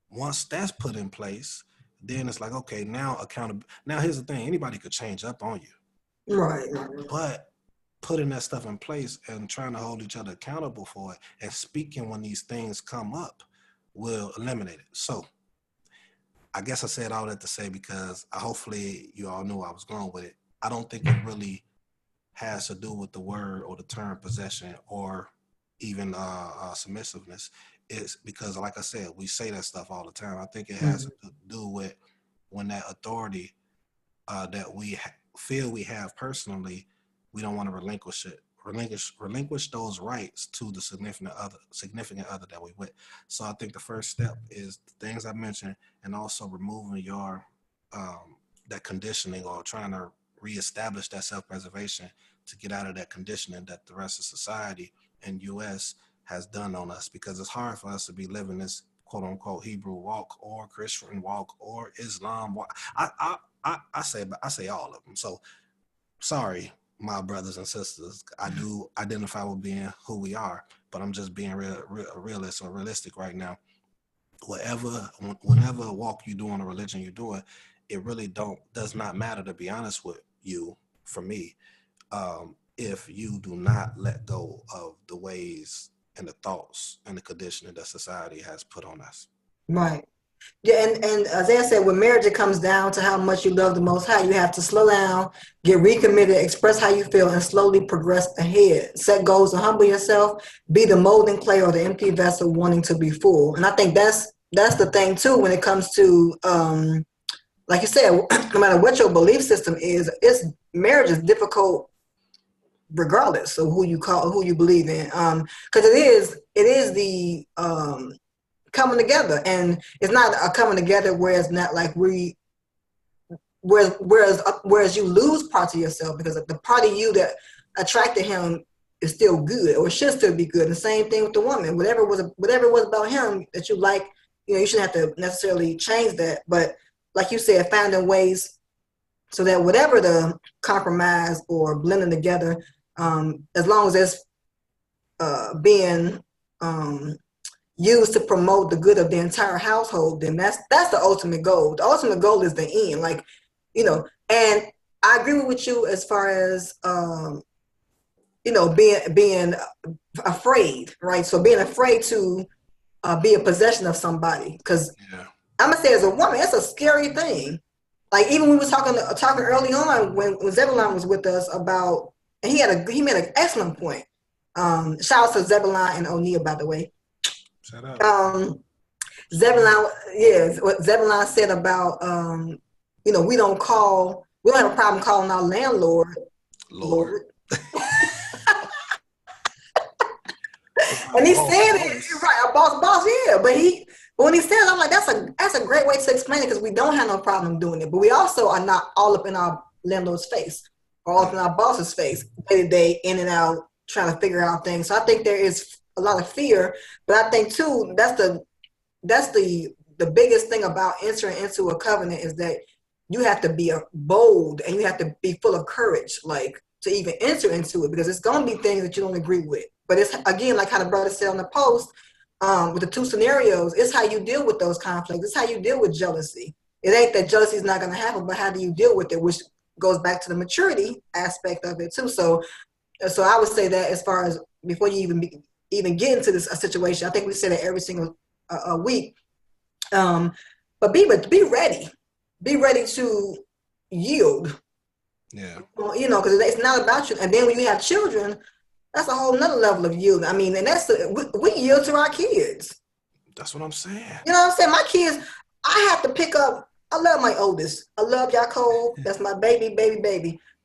once that's put in place, then it's like, okay, now accountable. Now here's the thing: anybody could change up on you, Right. but putting that stuff in place and trying to hold each other accountable for it and speaking when these things come up will eliminate it. So I guess I said all that to say because hopefully you all knew I was going with it. I don't think it really has to do with the word or the term possession or even submissiveness. It's because, like I said, we say that stuff all the time. I think it has Mm-hmm. to do with when that authority that we feel we have personally, we don't want to relinquish it. Relinquish those rights to the significant other that we with. So I think the first step is the things I mentioned, and also removing your that conditioning or trying to reestablish that self-preservation to get out of that conditioning that the rest of society and U.S. has done on us, because it's hard for us to be living this quote unquote Hebrew walk or Christian walk or Islam walk. I say all of them. So sorry, my brothers and sisters. I do identify with being who we are, but I'm just being realist or realistic right now. Whenever walk you do in a religion you're doing, it really does not matter, to be honest with you. For me, if you do not let go of the ways and the thoughts and the conditioning that society has put on us. Right. Yeah, and Isaiah said, with marriage, it comes down to how much you love the Most High. You have to slow down, get recommitted, express how you feel, and slowly progress ahead. Set goals and humble yourself. Be the molding clay or the empty vessel wanting to be full. And I think that's the thing too when it comes to, like you said, no matter what your belief system is, marriage is difficult regardless of who you believe in. Because it is the coming together, and it's not a coming together where it's not like whereas you lose parts of yourself because the part of you that attracted him is still good or should still be good. The same thing with the woman. Whatever it was about him that you like, you shouldn't have to necessarily change that. But like you said, finding ways so that whatever the compromise or blending together, as long as it's being used to promote the good of the entire household, then that's the ultimate goal. The ultimate goal is the end, and I agree with you as far as being afraid, right? So being afraid to be a possession of somebody, because I'm gonna say as a woman, it's a scary thing. Like even we were talking early on when Zebulon was with us about, and he made an excellent point. Shout out to Zebulon and O'Neal, by the way. Shut up. Zebulon, yes, what Zebulon said about, we don't have a problem calling our landlord Lord. And he said it right, a boss, yeah. But when he said it, I'm like, that's a great way to explain it, because we don't have no problem doing it, but we also are not all up in our landlord's face or all up in our boss's face day to day, in and out, trying to figure out things. So I think there is a lot of fear, but I think too that's the biggest thing about entering into a covenant, is that you have to be bold and you have to be full of courage, like to even enter into it, because it's going to be things that you don't agree with. But it's, again, like how the brother said on the post, with the two scenarios, it's how you deal with those conflicts. It's how you deal with jealousy. It ain't that jealousy is not going to happen, but how do you deal with it, which goes back to the maturity aspect of it too. So I would say that as far as before you even get into this situation, I think we say that every single week. But be ready. Be ready to yield. Yeah. Because it's not about you. And then when you have children, that's a whole nother level of yield. I mean, and we yield to our kids. That's what I'm saying. You know what I'm saying? My kids, I have to pick up. I love my oldest. I love Jacob. That's my baby.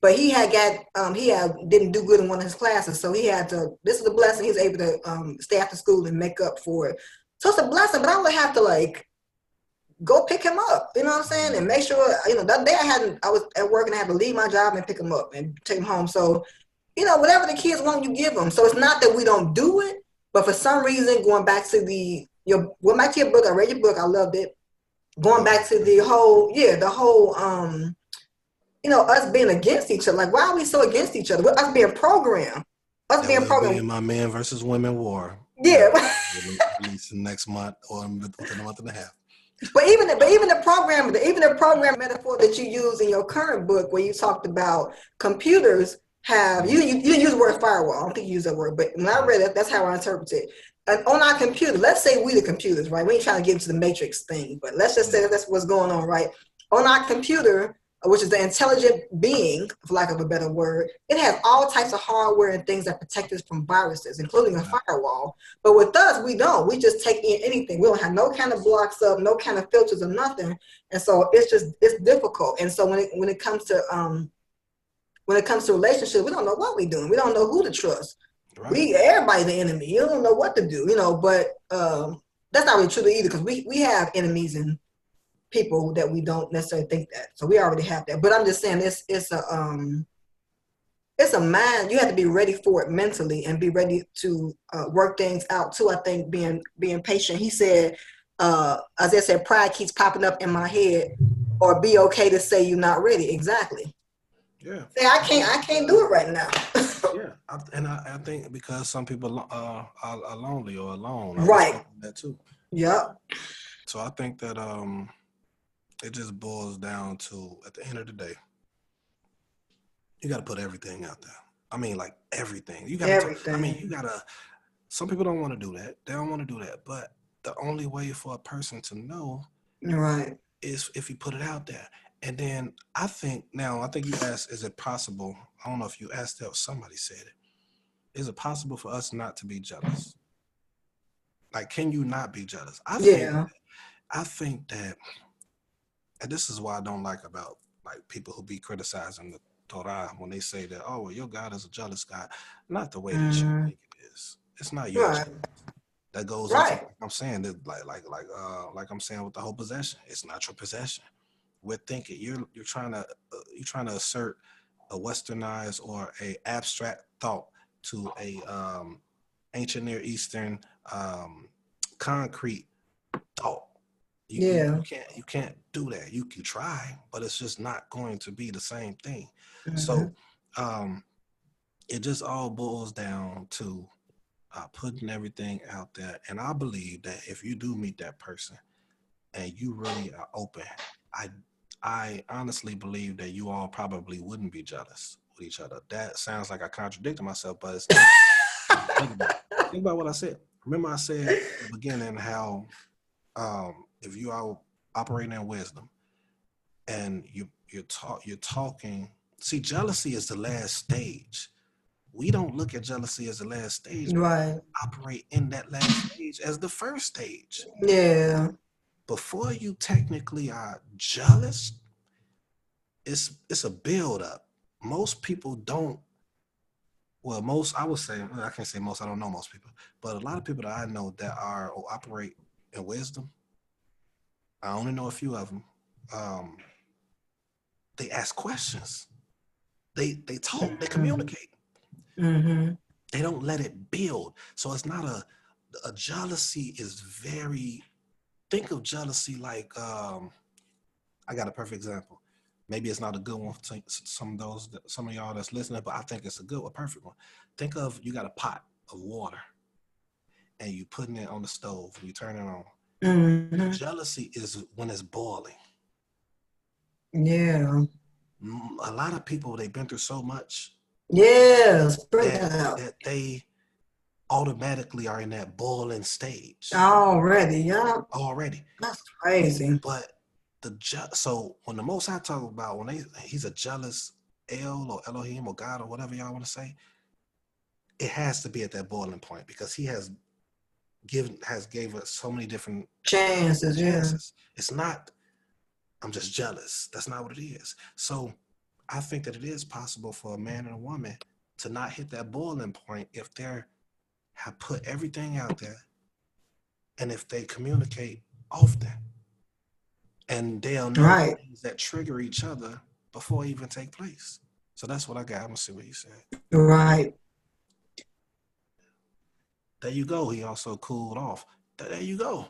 But he didn't do good in one of his classes, so he had to. This is a blessing. He's able to stay after school and make up for it. So it's a blessing. But I would have to go pick him up. You know what I'm saying? And make sure. That day I was at work and I had to leave my job and pick him up and take him home. So, whatever the kids want, you give them. So it's not that we don't do it, but for some reason, going back to your book, I read your book, I loved it. Going back to the whole, us being against each other. Like, why are we so against each other? Us being programmed. Being my man versus women war. Yeah. Release next month or within a month and a half. But even the program metaphor that you use in your current book, where you talked about computers have you use the word firewall. I don't think you use that word, but when I read it, that's how I interpret it. And on our computer, let's say we the computers, right? We ain't trying to get into the matrix thing, but let's just say that's what's going on, right? On our computer, which is the intelligent being, for lack of a better word, it has all types of hardware and things that protect us from viruses, including a firewall. But with us, we don't. We just take in anything. We don't have no kind of blocks up, no kind of filters or nothing. And so it's difficult. And so when it comes to relationships, we don't know what we're doing. We don't know who to trust. Right. Everybody the enemy. You don't know what to do, but that's not really true either, because we have enemies and people that we don't necessarily think that. So we already have that. But I'm just saying it's a mind. You have to be ready for it mentally and be ready to work things out too. I think being patient. He said, as I said, pride keeps popping up in my head, or be okay to say you're not ready. Exactly. Yeah. Say I can't do it right now. Yeah, I think because some people are lonely or alone. Right. That too. Yep. So I think that it just boils down to, at the end of the day, you got to put everything out there. I mean, like everything. You gotta. Everything. You gotta. Some people don't want to do that. They don't want to do that. But the only way for a person to know Right. is if you put it out there. And then I think you asked, is it possible? I don't know if you asked that or somebody said it. Is it possible for us not to be jealous? Like, can you not be jealous? Yeah. I think that, and this is why I don't like about like people who be criticizing the Torah when they say that, oh, well, your God is a jealous God. Not the way that you Mm. think it is. It's not your Right. jealous. That goes into Right. like I'm saying that like I'm saying with the whole possession. It's not your possession. We're thinking you're trying to assert a westernized or a abstract thought to a ancient Near Eastern um, concrete thought. Yeah. You can't do that. You can try, but it's just not going to be the same thing. So Hmm. um, it just all boils down to putting everything out there. And I believe that if you do meet that person and you really are open, I I honestly believe that you all probably wouldn't be jealous with each other. That sounds like I contradicted myself, but it's not. Think about it. Think about what I said. Remember I said at the beginning how if you are operating in wisdom and you're talking. See, jealousy is the last stage. We don't look at jealousy as the last stage, but Right. operate in that last stage as the first stage. Yeah. Before you technically are jealous, it's a build up. Most people don't. Well, most I would say I can't say most. I don't know most people, but a lot of people that I know that are or operate in wisdom. I only know a few of them. Um, they ask questions. They talk. They communicate. Mm-hmm. They don't let it build. So it's not a jealousy is very. Think of jealousy like I got a perfect example. Maybe it's not a good one for some of y'all that's listening, but I think it's a perfect one. Think of you got a pot of water and you putting it on the stove and you turn it on. Mm-hmm. Jealousy is when it's boiling. Yeah. A lot of people they've been through so much Yeah. Spread that that out. they automatically are in that boiling stage Already. Yeah. already. That's crazy. But so when the Most High talk about he's a jealous El or Elohim or God or whatever y'all want to say, it has to be at that boiling point because he gave us so many different Chances. Yeah. chances. It's not I'm just jealous. That's not what it is. So I think that it is possible for a man and a woman to not hit that boiling point if they have put everything out there and if they communicate often and they'll know Right. things that trigger each other before it even take place. So that's what I got. I'm gonna see what he said. Right. There you go. He also cooled off. There you go.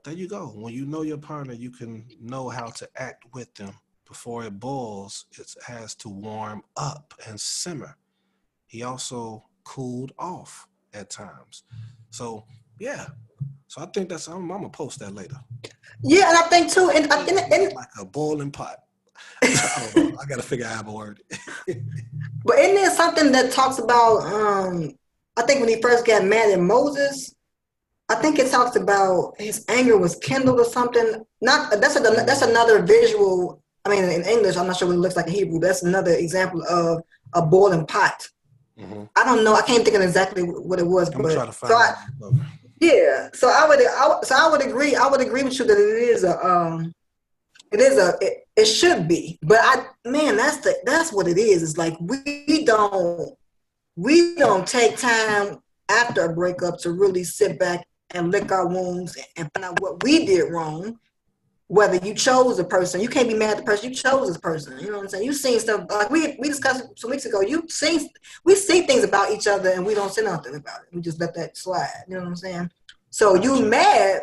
There you go. When you know your partner, you can know how to act with them. Before it boils, it has to warm up and simmer. He also cooled off at times. So yeah. So I think I'm gonna post that later. Yeah, and I think too, and Like a boiling pot. I don't know. I gotta figure out how to word it. but isn't there something that talks about I think when he first got mad at Moses, I think it talks about his anger was kindled or something. Not that's another visual. I mean, in English, I'm not sure what it looks like in Hebrew. That's another example of a boiling pot. Mm-hmm. I don't know. I can't think of exactly what it was, I'm gonna try but to find it. yeah. So I would agree. I would agree with you that it should be. But man, that's what it is. It's like we don't take time after a breakup to really sit back and lick our wounds and find out what we did wrong. Whether you chose a person, you can't be mad at the person you chose this person. You know what I'm saying? You've seen stuff like we discussed some weeks ago. We see things about each other and we don't say nothing about it. We just let that slide. You know what I'm saying? So I you check. mad?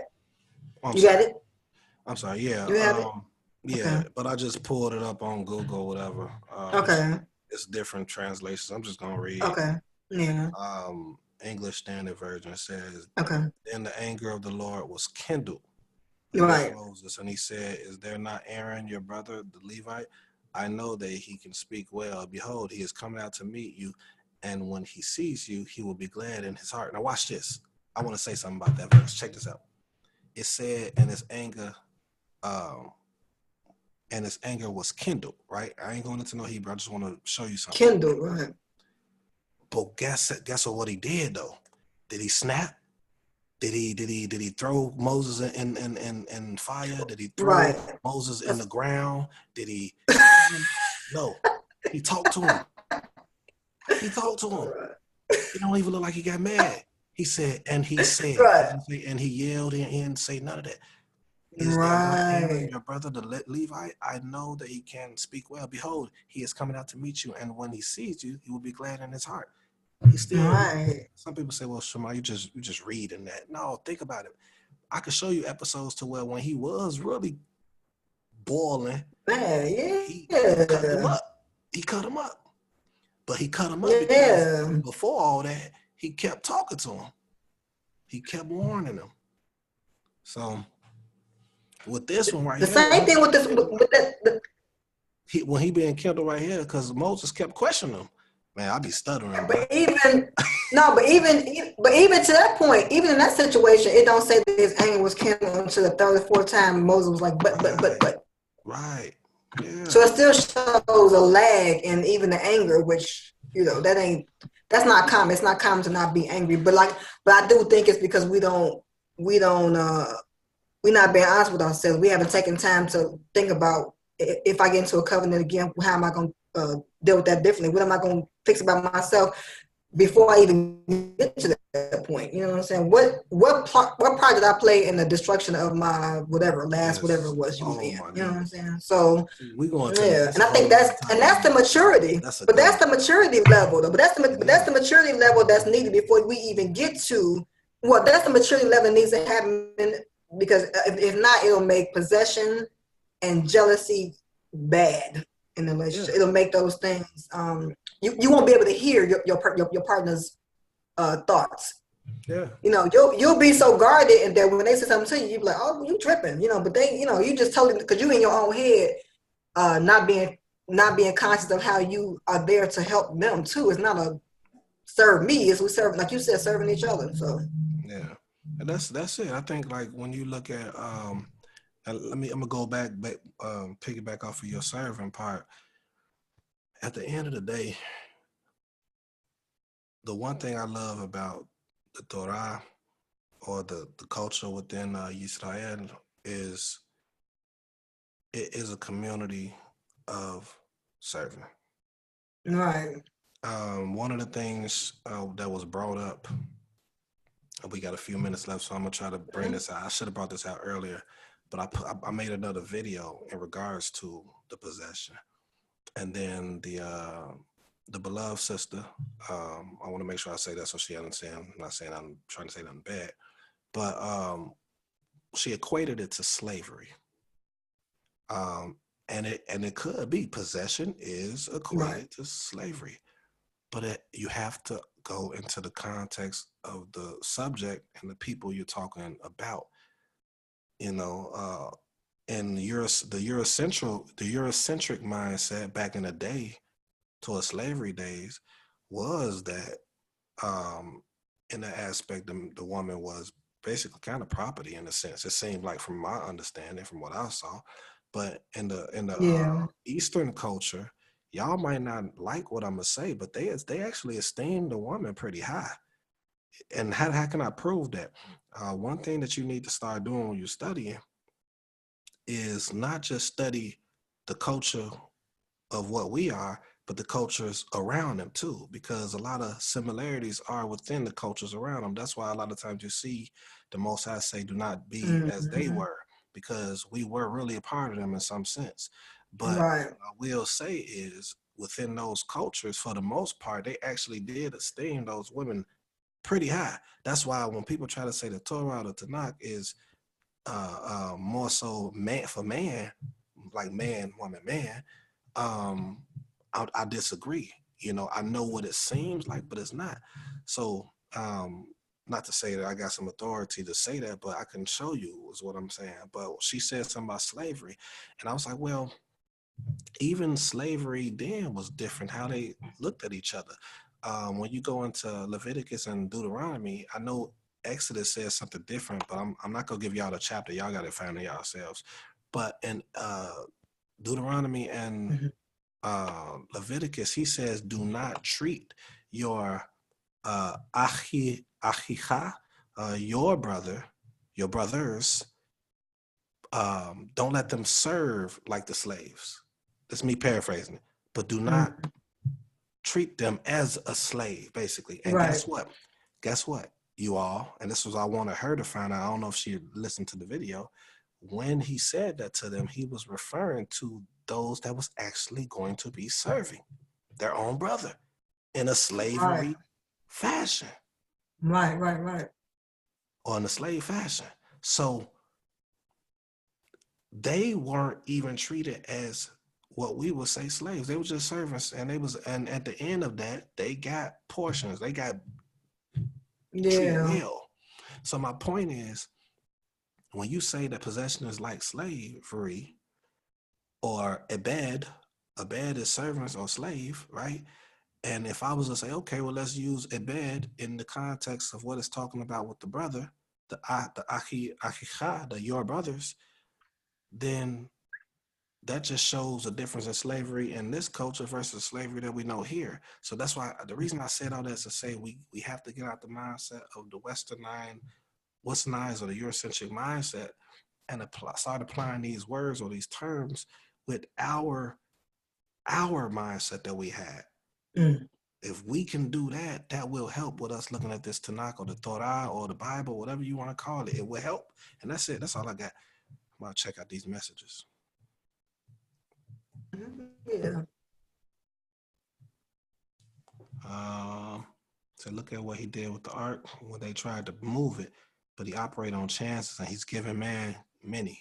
I'm You got sorry. it? I'm sorry. Yeah. You have it? Yeah. Okay. But I just pulled it up on Google, whatever. Okay. It's different translations. I'm just gonna read. Okay. Yeah. English Standard Version says, Okay. "Then the anger of the Lord was kindled against Right. Moses, and he said, Is there not Aaron your brother, the Levite? I know that he can speak well. Behold, he is coming out to meet you, and when he sees you, he will be glad in his heart. Now watch this. I want to say something about that verse. Check this out. It said, um, and his anger was kindled, right? I ain't going into no Hebrew. I just want to show you something. Kindle, right? But guess what he did though? Did he snap? Did he throw Moses in fire? Did he throw Right. Moses in the ground? Did he? No. He talked to him. He talked to him. It don't even look like he got mad. He said, and he said, Right. and he yelled, and he didn't say none of that. Is that not Aaron, Right. your brother, the Levite? I know that he can speak well. Behold, he is coming out to meet you, and when he sees you, he will be glad in his heart. He still. Right. Some people say, "Well, Shema, you just reading that." No, think about it. I could show you episodes to where when he was really boiling, Man, he cut him yeah. up. He cut him up, but he cut him up because Yeah. before all that, he kept talking to him. He kept warning him. So with this one right The here, same thing with this with that. when he being killed right here, because Moses kept questioning him. Man, I be stuttering, bro. But even no, but even to that point, even in that situation, it don't say that his anger was kindled until the third or fourth time. Moses was like, but. Right. Yeah. So it still shows a lag in even the anger, which that's not common. It's not common to not be angry. But I do think it's because we're not being honest with ourselves. We haven't taken time to think about if I get into a covenant again, how am I going to deal with that differently? What am I going to fix about myself before I even get to that point? You know what I'm saying? What part did I play in the destruction of my whatever Yes. it was you was Oh in? my You know what I'm goodness. saying? So We going to yeah, that's and a I think whole other topic. that's the maturity. That's a But good that's one. the maturity level, though. But that's Yeah. the maturity level that's needed before we even get to. Well, that's the maturity level that needs to happen because if not, it'll make possession and jealousy bad in the relationship. Yeah. It'll make those things. You won't be able to hear your partner's thoughts. Yeah. You know, you'll be so guarded, and that when they say something to you, you'll be like, "Oh, you tripping," you know. But they, you just totally because you in your own head, not being conscious of how you are there to help them too. It's not a serve me; it's we serve, like you said, serving each other. So Yeah. And that's it. I think like when you look at I'm gonna go back piggyback off of your serving part. At the end of the day, the one thing I love about the Torah or the culture within Yisrael is it is a community of serving. right, One of the things that was brought up, we got a few minutes left, so I'm gonna try to bring this out. I should have brought this out earlier, but I made another video in regards to the possession, and then the beloved sister. I want to make sure I say that so she understands. I'm not saying I'm trying to say nothing bad, but she equated it to slavery. And it could be possession is right, equated to slavery, but you have to go into the context of the subject and the people you're talking about. You know, and the Eurocentric mindset back in the day, toward slavery days, was that in the aspect the woman was basically kind of property in a sense. It seemed like, from my understanding, from what I saw. But in the yeah, Eastern culture, y'all might not like what I'm gonna say, but they actually esteem the woman pretty high. And how can I prove that? One thing that you need to start doing when you're studying is not just study the culture of what we are, but the cultures around them too, because a lot of similarities are within the cultures around them. That's why a lot of times you see the Most High say, "Do not be as they mm-hmm. were," because we were really a part of them in some sense. But Right, what I will say is, within those cultures, for the most part, they actually did esteem those women pretty high. That's why when people try to say the Torah or the Tanakh is more so man for man, like man, woman, man, um, I disagree. You know, I know what it seems like, but it's not. So, not to say that I got some authority to say that, but I can show you is what I'm saying. But she said something about slavery, and I was like, well, even slavery then was different, how they looked at each other. When you go into Leviticus and Deuteronomy, I know Exodus says something different, but I'm not going to give y'all the chapter. Y'all got to find it yourselves. But in Deuteronomy and Mhm. Leviticus, he says, do not treat your achicha, your brother, your brothers, don't let them serve like the slaves. That's me paraphrasing it. But do not Mhm. treat them as a slave, basically. And Right. guess what? Guess what? You all, and this was I wanted her to find out. I don't know if she listened to the video. When he said that to them, he was referring to those that was actually going to be serving their own brother in a Right. slavery fashion Right. Right. Right. or in a slave fashion. So they weren't even treated as what we would say slaves. They were just servants, and and at the end of that, they got portions. They got treated Yeah. well. So my point is, when you say that possession is like slavery or a bed is servants or slave, right? And if I was to say, okay, well, let's use a bed in the context of what it's talking about with the brother, the achicha, the your brothers, then that just shows a difference in slavery in this culture versus slavery that we know here. So that's why the reason I said all that is to say we have to get out the mindset of the westernized or the Eurocentric mindset and start applying these words or these terms with our mindset that we had. Mm. If we can do that, that will help with us looking at this Tanakh or the Torah or the Bible, whatever you want to call it. It will help. And that's it. That's all I got. I'm going to check out these messages. Yeah. To look at what he did with the ark when they tried to move it, but he operated on chances and he's giving man many.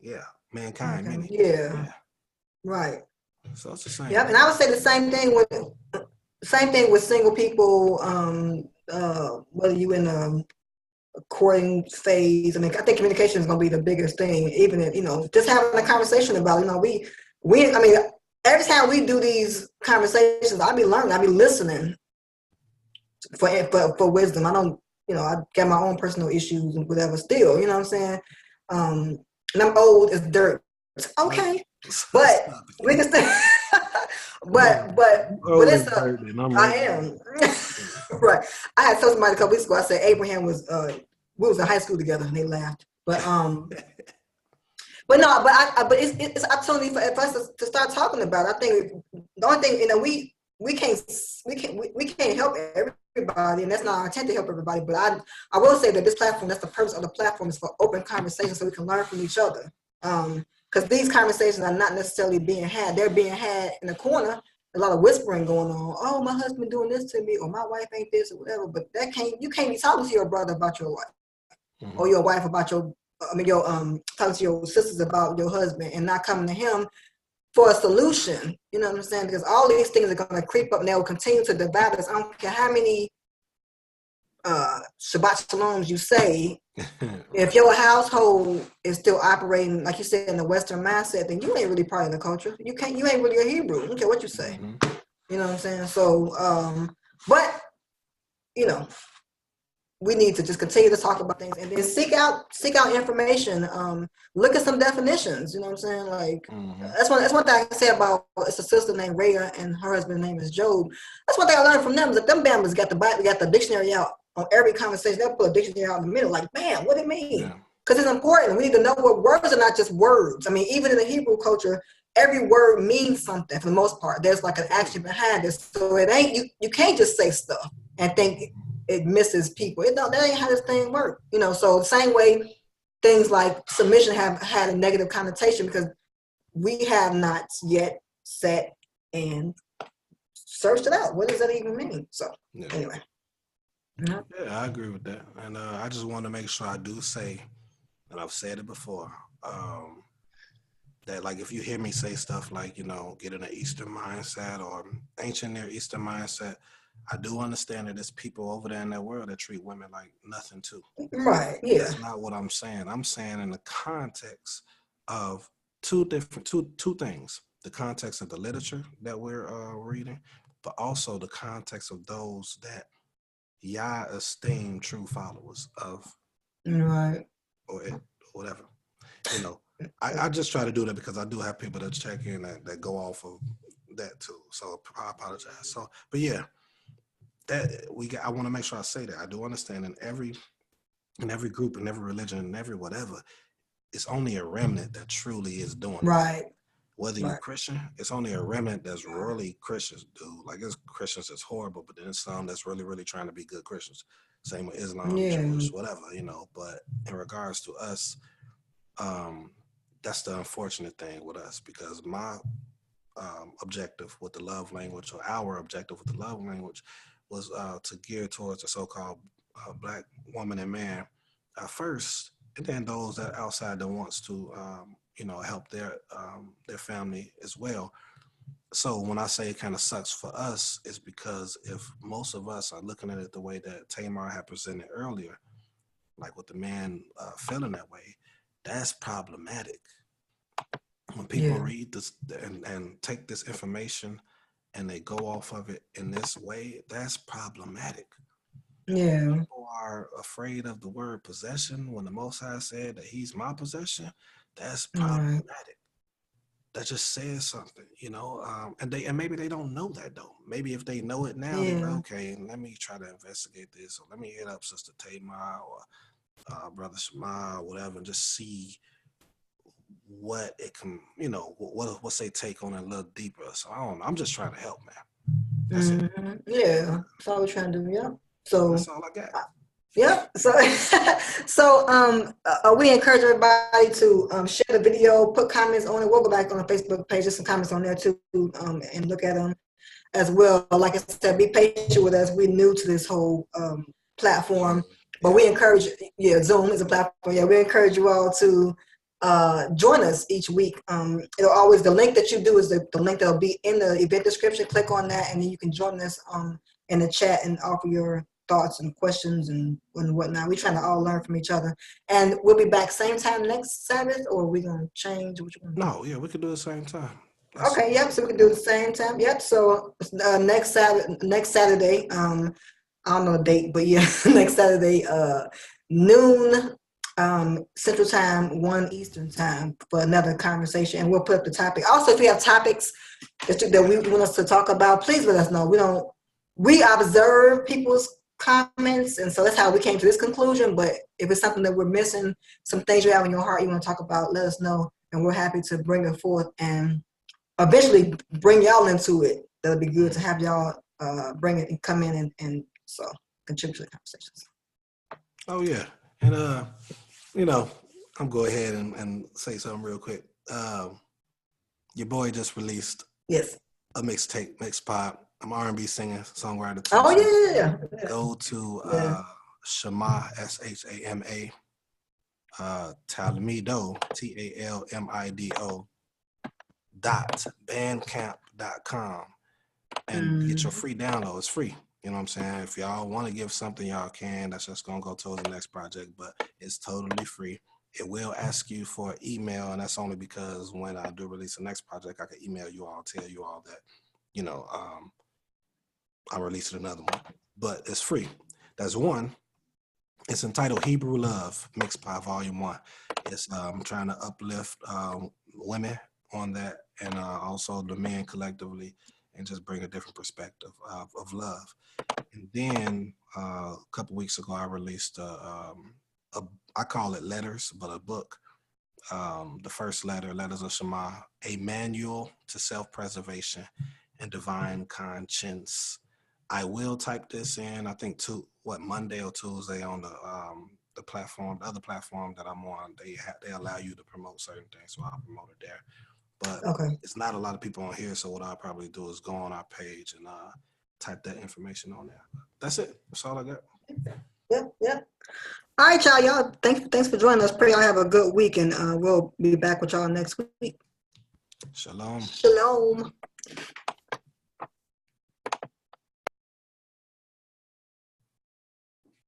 Yeah, mankind Okay. many. Yeah. Yeah. Right. So it's the same Yep. thing. And I would say the same thing with single people. Whether you in a courting phase. I mean, I think communication is going to be the biggest thing. Even if, just having a conversation about, we. I mean, every time we do these conversations, I be learning, I be listening for wisdom. I don't, I got my own personal issues and whatever. Still, you know what I'm saying? And I'm old as dirt. Okay, but Stop we it. can stay. No, but older it's than I'm I right am there. right. I had told somebody a couple weeks ago. I said Abraham was. We was in high school together, and they laughed. But no, but it's opportunity for us to start talking about it. I think the only thing, we can't help everybody, and that's not our intent to help everybody. But I will say that this platform, that's the purpose of the platform, is for open conversation so we can learn from each other. Because these conversations are not necessarily being had; they're being had in the corner. A lot of whispering going on. Oh, my husband doing this to me, or my wife ain't this, or whatever. But you can't be talking to your brother about your wife, or your wife about your talking to your sisters about your husband, and not coming to him for a solution. You know what I'm saying? Because all these things are going to creep up and they will continue to divide us. I don't care how many Shabbat Shaloms you say. Right. If your household is still operating, like you said, in the Western mindset, then you ain't really part of the culture. You ain't really a Hebrew. I don't care what you say. You know what I'm saying? So, but, you know, we need to just continue to talk about things and then seek out information. Look at some definitions. You know what I'm saying? Like that's one thing I can say about, it's a sister named Rhea and her husband's name is Job. That's one thing I learned from them, is that them Bama's got the Bible, got the dictionary out on every conversation. They'll put a dictionary out in the middle, like, man, what do it mean? Yeah. Because it's important. We need to know what words are not just words. I mean, even in the Hebrew culture, every word means something for the most part. There's like an action behind it. So it ain't, you can't just say stuff and think it misses people. That ain't how this thing works. So the same way things like submission have had a negative connotation because we have not yet sat and searched it out. What does that even mean? So anyway. Yeah, I agree with that. And I just want to make sure I do say, and I've said it before, that like if you hear me say stuff like, get in an Eastern mindset or ancient Near Eastern mindset, I do understand that there's people over there in that world that treat women like nothing too. Right. Yeah. That's not what I'm saying. I'm saying in the context of two things. the context of the literature that we're reading, but also the context of those that Yah esteem true followers of, Right. or it, or whatever. You know, I just try to do that because I do have people that check in that go off of that too. So I apologize. So, but yeah, that we got. I want to make sure I say that I do understand in every group, in every religion, in every whatever, it's only a remnant that truly is doing it. Right. Whether you're Christian, it's only a remnant that's really Christians, dude. Like, there's Christians that's horrible, but then there's some that's really, really trying to be good Christians. Same with Islam, Jewish, whatever, you know. But in regards to us, that's the unfortunate thing with us, because my objective with the love language, or our objective with the love language, was to gear towards the so-called black woman and man first, and then those that outside that wants to help their family as well. So when I say it kind of sucks for us, it's because if most of us are looking at it the way that Tamar had presented earlier, like with the man feeling that way, that's problematic. When people read this and take this information and they go off of it in this way, that's problematic. Yeah. People are afraid of the word possession. When the Most High said that He's my possession, that's problematic. Right. That just says something, you know. And maybe they don't know that though. Maybe if they know it now, they're like, okay, let me try to investigate this, or let me hit up Sister Tamar or Brother Shema or whatever, and just see what it can, you know, what's they take on it a little deeper. So I don't know. I'm just trying to help, man. That's it. Yeah, that's all we're trying to do. Yeah. So that's all I got. Yeah. So we encourage everybody to share the video, put comments on it. We'll go back on the Facebook page, there's some comments on there too, and look at them as well. Like I said, be patient with us. We're new to this whole platform, but we encourage. Zoom is a platform. Yeah, we encourage you all to join us each week. It'll always, the link that you do is the link that'll be in the event description. Click on that, and then you can join us in the chat and offer your thoughts and questions and whatnot. We're trying to all learn from each other, and we'll be back same time next Sabbath, or we're gonna change. No, we could do the same time. Okay, yep. So we can do the same time. Yep. So next Saturday. I don't know the date, but yeah, next Saturday, noon Central Time, 1 Eastern Time, for another conversation, and we'll put up the topic. Also, if you have topics that we want us to talk about, please let us know. We observe people's comments, and so that's how we came to this conclusion. But if it's something that we're missing, some things you have in your heart you want to talk about, let us know, and we're happy to bring it forth and eventually bring y'all into it. That'll be good to have y'all bring it and come in and so contribute to the conversations. Oh yeah, and you know, I'm go ahead and say something real quick. Your boy just released a mixtape, mixpop. I'm R&B singer, songwriter too. Oh yeah. Go to Shama, SHAMA, Talmido, TALMIDO .bandcamp.com, and get your free download. It's free. You know what I'm saying? If y'all want to give something, y'all can. That's just gonna go towards the next project, but it's totally free. It will ask you for an email, and that's only because when I do release the next project, I can email you all, tell you all that, you know, I'm releasing another one. But it's free. That's one. It's entitled Hebrew Love, Mixpot Volume 1. It's trying to uplift women on that, and also the men collectively, and just bring a different perspective of love. And then a couple weeks ago, I released I call it letters, but a book. The first letter, Letters of Shema, a manual to self-preservation and divine conscience. I will type this in, I think Monday or Tuesday on the platform, the other platform that I'm on. They allow you to promote certain things, so I'll promote it there. But it's not a lot of people on here, so what I'll probably do is go on our page and type that information on there. That's it. That's all I got. Yep. All right, y'all. Thanks for joining us. Pray y'all have a good week, and we'll be back with y'all next week. Shalom. Shalom.